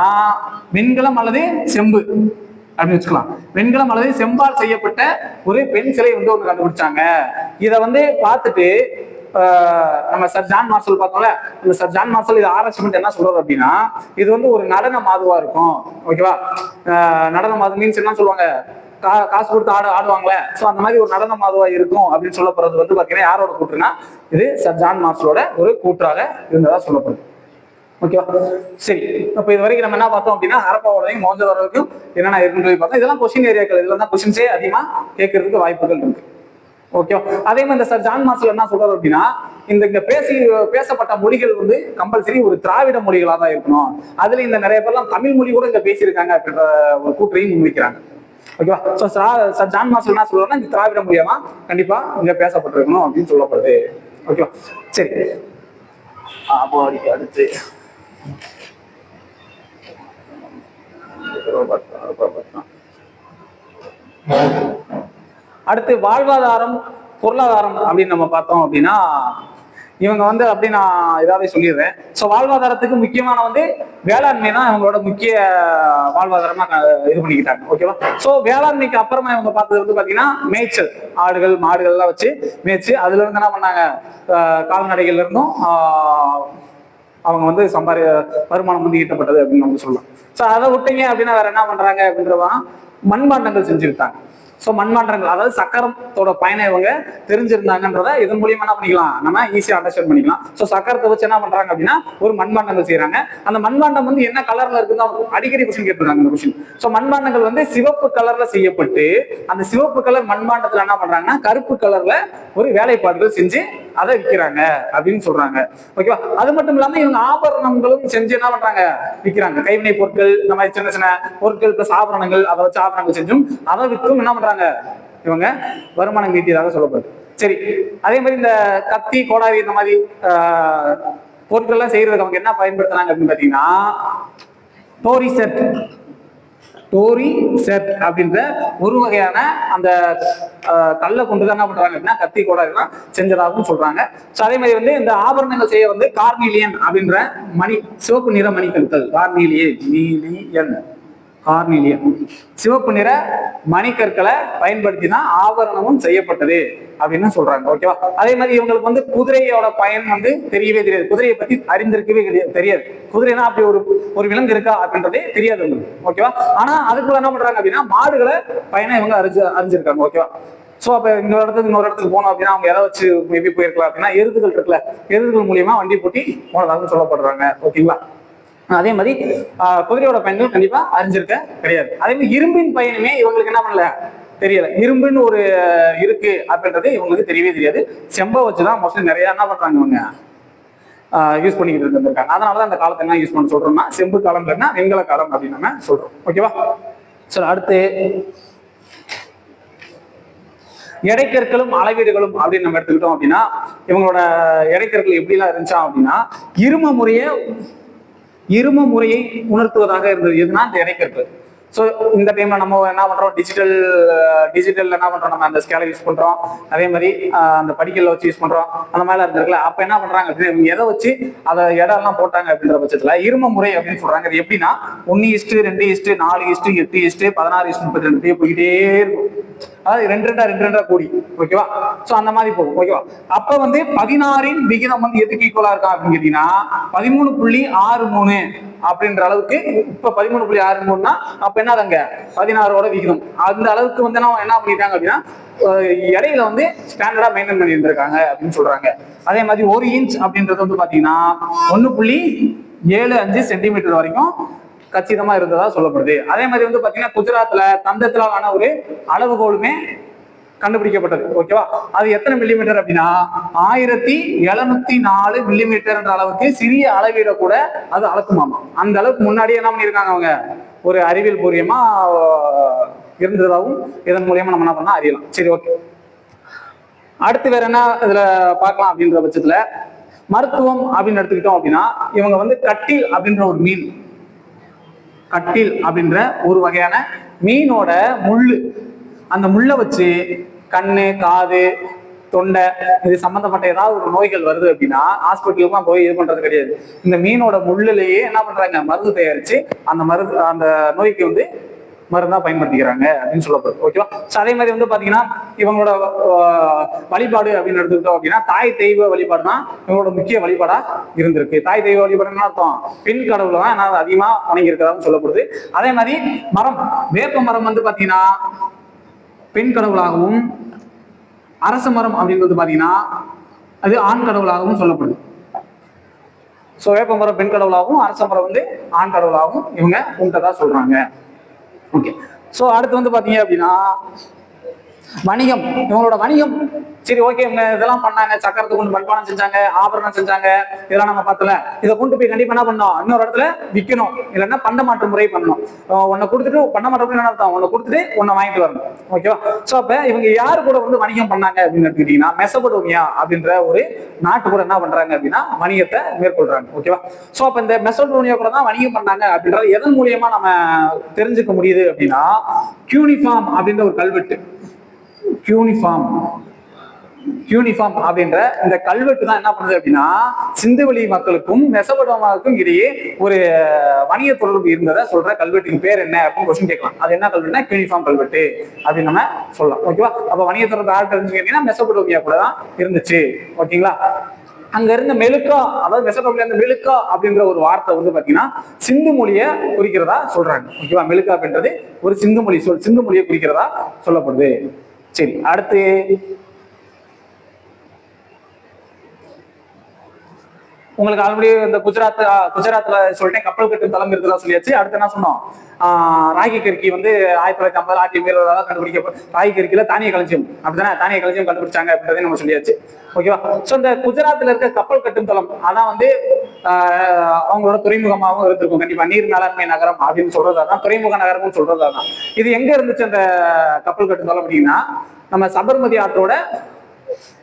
வெண்கலம் அல்லது செம்பு அப்படின்னு வச்சுக்கலாம். வெண்கலம் அல்லது செம்பால் செய்யப்பட்ட ஒரு பெண் சிலை வந்து ஒன்று கண்டுபிடிச்சாங்க. இதை வந்து பார்த்துட்டு நம்ம சர் ஜான் மார்ஷல் பார்த்தோம்ல, இந்த சர் ஜான் மார்ஷல் இது ஆராய்ச்சி என்ன சொல்றது அப்படின்னா இது வந்து ஒரு நடன மாதுவா இருக்கும். ஓகேவா? நடன மாது மீன்ஸ் என்ன சொல்லுவாங்க, காசு கொடுத்து ஆடுவாங்களே. ஸோ அந்த மாதிரி ஒரு நடன மாதுவா இருக்கும் அப்படின்னு சொல்லப்படுறது வந்து பாத்தீங்கன்னா யாரோட கூற்றுனா இது சர் ஜான் மார்ஷலோட ஒரு கூற்றாக இருந்ததா சொல்லப்படுது. ஓகேவா? சரி, அப்ப இது வரைக்கும் நம்ம என்ன பார்த்தோம் அப்படின்னா ஹரப்பாவோடையும் மோகஞ்சதாரோடையும் என்னென்ன இருக்குன்னு சொல்லி பார்த்தோம். இதெல்லாம் கொஸ்டின் ஏரியாக்கள். இதுல தான் கொஸ்டின்ஸே அதிகமா கேட்கறதுக்கு வாய்ப்புகள் இருக்கு. ஓகே. அதே மாதிரி இந்த சர் ஜான் மார்ஷல் என்ன சொல்றாரு அப்படின்னா இந்த பேசப்பட்ட மொழிகள் வந்து கம்பல்சரி ஒரு திராவிட மொழிகளா தான் இருக்கணும். அதுல இந்த நிறைய பேர்லாம் தமிழ் மொழி கூட இங்க பேசியிருக்காங்க அப்படின்ற ஒரு கூற்றையும் முன்வைக்கிறாங்க. ஓகேவா? சோ சர் ஜான் மார்ஷல் என்ன சொல்றாருன்னா இந்த திராவிட மொழியா தான் கண்டிப்பா இங்க பேசப்பட்டிருக்கணும் அப்படின்னு சொல்லப்படுது. ஓகேவா? சரி, அப்போ அடுத்து அடுத்து வாழ்வாதாரம் பொருளாதாரம் அப்படின்னு நம்ம பார்த்தோம் அப்படின்னா இவங்க வந்து அப்படி நான் இதாவே சொல்லிடுறேன். ஸோ வாழ்வாதாரத்துக்கு முக்கியமான வந்து வேளாண்மை தான் இவங்களோட முக்கிய வாழ்வாதாரமா இது பண்ணிக்கிட்டாங்க. ஓகேவா? ஸோ வேளாண்மைக்கு அப்புறமா இவங்க பார்த்தது வந்து பாத்தீங்கன்னா மேய்ச்சல், ஆடுகள் மாடுகள்லாம் வச்சு மேய்ச்சு அதுல இருந்து என்ன பண்ணாங்க, கால்நடைகள்ல இருந்தும் அவங்க வந்து வருமானம் வந்து ஈட்டப்பட்டது அப்படின்னு நம்ம சொல்லலாம். ஸோ அதை விட்டீங்க அப்படின்னா வேற என்ன பண்றாங்க அப்படின்றவங்க மண்பாண்டங்கள் செஞ்சுருக்காங்க. ஸோ மண்மாற்றங்கள் அதாவது சக்கரத்தோட பயனை இவங்க தெரிஞ்சிருந்தாங்கன்றத இதன் மூலியமா என்ன பண்ணிக்கலாம், நம்ம ஈஸியா அண்டர்ஸ்டாண்ட் பண்ணிக்கலாம். ஸோ சக்கரத்தை வச்சு என்ன பண்றாங்க அப்படின்னா ஒரு மண்பாண்டங்கள் செய்யறாங்க. அந்த மண்பாண்டம் வந்து என்ன கலர்ல இருக்குன்னு அடிக்கடி கொஸ்டின் கேட்டுருக்காங்க இந்த கொஸ்டின். ஸோ மண்பாண்டங்கள் வந்து சிவப்பு கலர்ல செய்யப்பட்டு அந்த சிவப்பு கலர் மண்பாண்டத்துல என்ன பண்றாங்கன்னா கருப்பு கலர்ல ஒரு வேலைப்பாடுகள் செஞ்சு அதை விற்கிறாங்க அப்படின்னு சொல்றாங்க. ஓகேவா? அது மட்டும் இல்லாம இவங்க ஆபரணங்களும் செஞ்சு என்ன பண்றாங்க, விற்கிறாங்க. கைவினை பொருட்கள் இந்த மாதிரி சின்ன சின்ன பொருட்கள் பிளஸ் ஆபரணங்கள், அதை வச்சு ஆபரணங்கள் செஞ்சும் அதை விற்கும் என்ன பண்றாங்க இவங்க வருமானம் ஈட்டியதாக சொல்லப்படுது. சரி, அதே மாதிரி இந்த கத்தி கோடாரி இந்த மாதிரி பொருட்கள் எல்லாம் செய்யறதுக்கு அவங்க என்ன பயன்படுத்துறாங்க அப்படின்னு பாத்தீங்கன்னா டோரி செட் அப்படின்ற ஒரு வகையான அந்த கல்லை கொண்டுதான் என்ன பண்றாங்க அப்படின்னா கத்தி கோடாரி செஞ்சதாகவும் சொல்றாங்க. ஸோ அதே மாதிரி வந்து இந்த ஆபரணங்கள் செய்ய வந்து கார்னிலியன் அப்படின்ற மணி, சிவப்பு நிற மணிக்கற்கள், கார்னிலியன் சிவப்பு நிற மணிக்கற்களை பயன்படுத்தி தான் ஆபரணமும் செய்யப்பட்டது அப்படின்னு சொல்றாங்க. ஓகேவா? அதே மாதிரி இவங்களுக்கு வந்து குதிரையோட பயன் வந்து தெரியவே தெரியாது. குதிரையை பத்தி அறிந்திருக்கவே தெரியாது. குதிரைனா அப்படி ஒரு விலங்கு இருக்கா அப்படின்றதே தெரியாது உங்களுக்கு. ஓகேவா? ஆனா அதுக்குள்ள என்ன பண்றாங்க அப்படின்னா மாடுகளை பயனை இவங்க அறிஞ்சிருக்காங்க. ஓகேவா? சோ அப்ப இன்னொரு இடத்துக்கு போனோம் அப்படின்னா அவங்க எதை வச்சு மேபி போயிருக்கலாம் அப்படின்னா எருதுகள் இருக்குல்ல, எருதுகள் மூலியமா வண்டி பூட்டி போனதாக சொல்லப்படுறாங்க. ஓகேங்களா? அதே மாதிரி குதிரையோட பயன்கள் கண்டிப்பா அறிஞ்சிருக்க கிடையாது. அதே மாதிரி இரும்பின் பயனுமே இவங்களுக்கு என்ன பண்ணல தெரியல. இரும்புன்னு ஒரு இருக்கு அப்படின்றது இவங்களுக்கு தெரியவே தெரியாது. செம்பை வச்சுதான் மோஸ்ட்லி நிறைய என்ன பண்றாங்க இவங்க யூஸ் பண்ணிக்கிட்டு இருந்திருக்காங்க. அதனாலதான் அந்த காலத்தை என்ன யூஸ் பண்ண சொல்றோம்னா செம்பு காலம் இல்லைன்னா வெண்கல காலம் அப்படின்னு நம்ம சொல்றோம். ஓகேவா? சரி, அடுத்து எடைக்கற்களும் அளவீடுகளும் அப்படின்னு நம்ம எடுத்துக்கிட்டோம் அப்படின்னா இவங்களோட எடைக்கற்கள் எப்படிலாம் இருந்துச்சா அப்படின்னா இரும முறையை உணர்த்துவதாக இருந்தது. எதுனா இந்த எடைக்கற்கள். ஸோ இந்த டைம்ல நம்ம என்ன பண்றோம், டிஜிட்டல் என்ன பண்றோம், நம்ம அந்த ஸ்கேலை யூஸ் பண்றோம். அதே மாதிரி அந்த படிக்கல்ல வச்சு யூஸ் பண்றோம். அந்த மாதிரிலாம் இருந்திருக்குல்ல. அப்ப என்ன பண்றாங்க அப்படின்னு இவங்க எதை வச்சு அதை இடம் எல்லாம் போட்டாங்க அப்படின்ற பட்சத்துல இரும முறை அப்படின்னு சொல்றாங்க. எப்படின்னா 1:2:4:8:16:32 போய்கிட்டே இருக்கும். அதாவது 2 கோடி. ஓகேவா? சோ அந்த மாதிரி போகும். ஓகேவா? அப்ப வந்து 16 விகிதம் வந்து எதுக்கு ஈக்குவலா இருக்கா அப்படின்னு கேட்டீங்கன்னா 13.63 அப்படின்ற அளவுக்கு. இப்ப 13.63னா அப்ப என்னதாங்க 16ஓட விகிதம். அந்த அளவுக்கு வந்து என்ன பண்ணிட்டாங்க அப்படின்னா இடையில வந்து ஸ்டாண்டர்டா மெயின்டைன் பண்ணி இருந்திருக்காங்க அப்படின்னு சொல்றாங்க. அதே மாதிரி 1 இன்ச் அப்படின்றது வந்து பாத்தீங்கன்னா 1.75 சென்டிமீட்டர் வரைக்கும் கச்சிதமா இருந்ததா சொல்லப்படுது. அதே மாதிரி வந்து பாத்தீங்கன்னா குஜராத்ல தந்தத்திலான ஒரு அளவுகோலுமே கண்டுபிடிக்கப்பட்டது. ஓகேவா? அது எத்தனை மில்லிமீட்டர் அப்படின்னா 1704 மில்லிமீட்டர் என்ற அளவுக்கு சிறிய அளவீட கூட அது அளக்குமாமா. அந்த அளவுக்கு முன்னாடியே என்ன பண்ணியிருக்காங்க அவங்க ஒரு அறிவியல் பூர்வமா இருந்ததாகவும் இதன் மூலியமா நம்ம என்ன பண்ணா அறியலாம். சரி, ஓகே. அடுத்து வேற என்ன இதுல பார்க்கலாம் அப்படின்ற பட்சத்துல மருத்துவம் அப்படின்னு எடுத்துக்கிட்டோம் அப்படின்னா இவங்க வந்து கட்டில் அப்படின்ற ஒரு மீன், கட்டில் அப்படின்ற ஒரு வகையான மீனோட முள்ளு, அந்த முள்ளை வச்சு கண்ணு, காது, தொண்டை இது சம்பந்தப்பட்ட ஏதாவது ஒரு நோய்கள் வருது அப்படின்னா ஹாஸ்பிட்டலுக்குலாம் போய் இது பண்றது கிடையாது. இந்த மீனோட முள்ளுலேயே என்ன பண்றாங்க மருந்து தயாரிச்சு அந்த நோய்க்கு வந்து மருந்தா பயன்படுத்திக்கிறாங்க அப்படின்னு சொல்லப்படுது. ஓகேவா? அதே மாதிரி வந்து பாத்தீங்கன்னா இவங்களோட வழிபாடு அப்படின்னு எடுத்துக்கிட்டோம் அப்படின்னா தாய் தெய்வ வழிபாடு தான் இவங்களோட முக்கிய வழிபாடா இருந்திருக்கு. தாய் தெய்வ வழிபாடுன்னு அர்த்தம் பெண் கடவுளை தான் என்ன அதிகமா வணங்கி இருக்கிறதான்னு சொல்லப்படுது. அதே மாதிரி மரம், வேப்ப மரம் வந்து பாத்தீங்கன்னா பெண் கடவுளாகவும், அரச மரம் அப்படின்றது பாத்தீங்கன்னா அது ஆண் கடவுளாகவும் சொல்லப்படுது. சோ வேப்ப மரம் பெண் கடவுளாகவும், அரச மரம் வந்து ஆண் கடவுளாகவும் இவங்க கும்பிட்டதா சொல்றாங்க. ஓகே. சோ அடுத்து வந்து பாத்தீங்க அப்படின்னா வணிகம், இவங்களோட வணிகம். சரி, ஓகே, இவங்க இதெல்லாம் பண்ணாங்க, சக்கரத்தை கொண்டு மண்பானம் செஞ்சாங்க, ஆபரணம் செஞ்சாங்க, இதெல்லாம் நம்ம பார்த்தல. இதை கொண்டு போய் கண்டிப்பா என்ன பண்ணோம் இன்னொரு இடத்துல விற்கணும், இல்லைன்னா பண்டமாற்று முறை பண்ணணும். உன்னை கொடுத்துட்டு பண்டமாற்றம் என்ன அர்த்தம், உன்னை கொடுத்துட்டு உன்னை வாங்கிட்டு வரணும். ஓகேவா? சோ அப்ப இவங்க யாரு கூட வந்து வணிகம் பண்ணாங்க அப்படின்னு எடுத்துக்கிட்டீங்கன்னா மெசபடோமியா அப்படின்ற ஒரு நாட்டு கூட என்ன பண்றாங்க அப்படின்னா வணிகத்தை மேற்கொள்றாங்க. ஓகேவா? சோ அப்ப இந்த மெசபடோமியா கூட தான் வணிகம் பண்ணாங்க அப்படின்றது எதன் மூலியமா நம்ம தெரிஞ்சுக்க முடியுது அப்படின்னா கியூனிஃபார்ம் அப்படின்ற ஒரு கல்வெட்டு, கியூனிஃபார்ம் அப்படின்ற இந்த கல்வெட்டு தான் என்ன பண்ணுது அப்படின்னா சிந்துவெளி மக்களுக்கும் மெசபடோமியாவுக்கும் இடையே ஒரு வணிக தொடர்பு இருந்ததை சொல்ற கல்வெட்டுக்கு பேர் என்ன அப்படின்னு கொஸ்டின் கேட்கலாம். அது என்ன கல்வெட்டுனா கியூனிஃபார்ம் கல்வெட்டு அப்படின்னு நம்ம சொல்லலாம். ஓகேவா? அப்ப வணிக தொடர்பு யார் தெரிஞ்சுக்கிட்டீங்கன்னா மெசபடோமியா கூட தான் இருந்துச்சு. ஓகேங்களா? அங்க இருந்த மெலுக்கா, அதாவது மெசபடோமியா இந்த மெலுக்கா அப்படின்ற ஒரு வார்த்தை வந்து பாத்தீங்கன்னா சிந்து மொழியை குறிக்கிறதா சொல்றாங்க. ஓகேவா? மெலுக்கா அப்படின்றது ஒரு சிந்து மொழியை குறிக்கிறதா சொல்லப்படுது. சரி, அடுத்து உங்களுக்கு ஆல்ரெடி இந்த குஜராத்ல சொல்லிட்டேன் கப்பல் கட்டும் தளம் இருக்கிறதா சொல்லியாச்சு. அடுத்து என்ன சொன்னோம், ராகி கற்கி வந்து 1950 ஆட்சி மீறதாக கண்டுபிடிக்கப்பட்ட ராகி கற்கில தானிய களஞ்சியம் அப்படித்தானே, தானிய களஞ்சியம் கண்டுபிடிச்சாங்க அப்படின்றதையும் நம்ம சொல்லியாச்சு. ஓகேவா? சோ இந்த குஜராத்ல இருக்க கப்பல் கட்டும் தளம் அதான் வந்து அவங்களோட துறைமுகமாகவும் இருந்திருக்கும். கண்டிப்பா நீர் மேலாண்மை நகரம் அப்படின்னு சொல்றதுதான் துறைமுக நகரம்னு சொல்றதுதான். இது எங்க இருந்துச்சு அந்த கப்பல் கட்டும் தளம் அப்படின்னா நம்ம சபர்மதி ஆற்றோட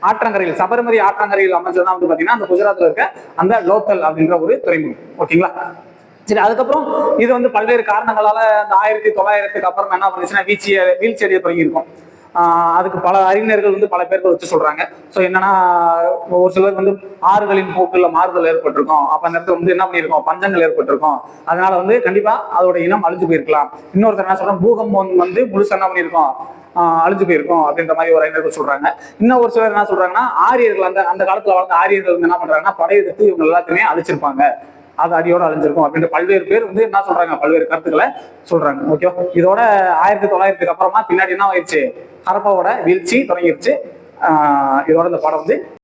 ஆற்றங்கரையில், சபர்மதி ஆற்றங்கரையில் அமைஞ்சதுதான் வந்து பாத்தீங்கன்னா அந்த குஜராத்ல இருக்க அந்த லோக்கல் அப்படின்ற ஒரு துறைமுகம். ஓகேங்களா? சரி, அதுக்கப்புறம் இது வந்து பல்வேறு காரணங்களால இந்த 1900க்கு அப்புறம் என்ன பண்ணுச்சுன்னா வீழ்ச்சி அடைய தொடங்கி இருக்கும். அதுக்கு பல அறிஞர்கள் வந்து பல பேர்கள் வச்சு சொல்றாங்க. ஸோ என்னன்னா ஒரு சிலர் வந்து ஆறுகளின் போக்குல மாறுதல் ஏற்பட்டிருக்கும், அப்ப அந்த இடத்துல வந்து என்ன பண்ணிருக்கோம் பஞ்சங்கள் ஏற்பட்டிருக்கும், அதனால வந்து கண்டிப்பா அதோட இனம் அழிஞ்சு போயிருக்கலாம். இன்னொருத்தர் என்ன சொல்றோம் பூகம்பம் வந்து முழுசா என்ன பண்ணிருக்கோம் அழிஞ்சு போயிருக்கும் அப்படின்ற மாதிரி ஒரு அறிஞர்கள் சொல்றாங்க. இன்னும் ஒரு சிலர் என்ன சொல்றாங்கன்னா ஆரியர்கள் அந்த காலத்துல வாழ்ந்த ஆரியர்கள் வந்து என்ன பண்றாங்கன்னா படையெடுத்து இவங்க எல்லாத்தையுமே அழிச்சிருப்பாங்க, அது அடியோட அழிஞ்சிருக்கும் அப்படின்ற பல்வேறு பேர் வந்து என்ன சொல்றாங்க பல்வேறு கருத்துக்களை சொல்றாங்க. ஓகே, இதோட 1900க்கு அப்புறமா பின்னாடி என்ன ஆயிடுச்சு ஹரப்பாவோட வீழ்ச்சி தொடங்கிருச்சு. இதோட இந்த படம் வந்து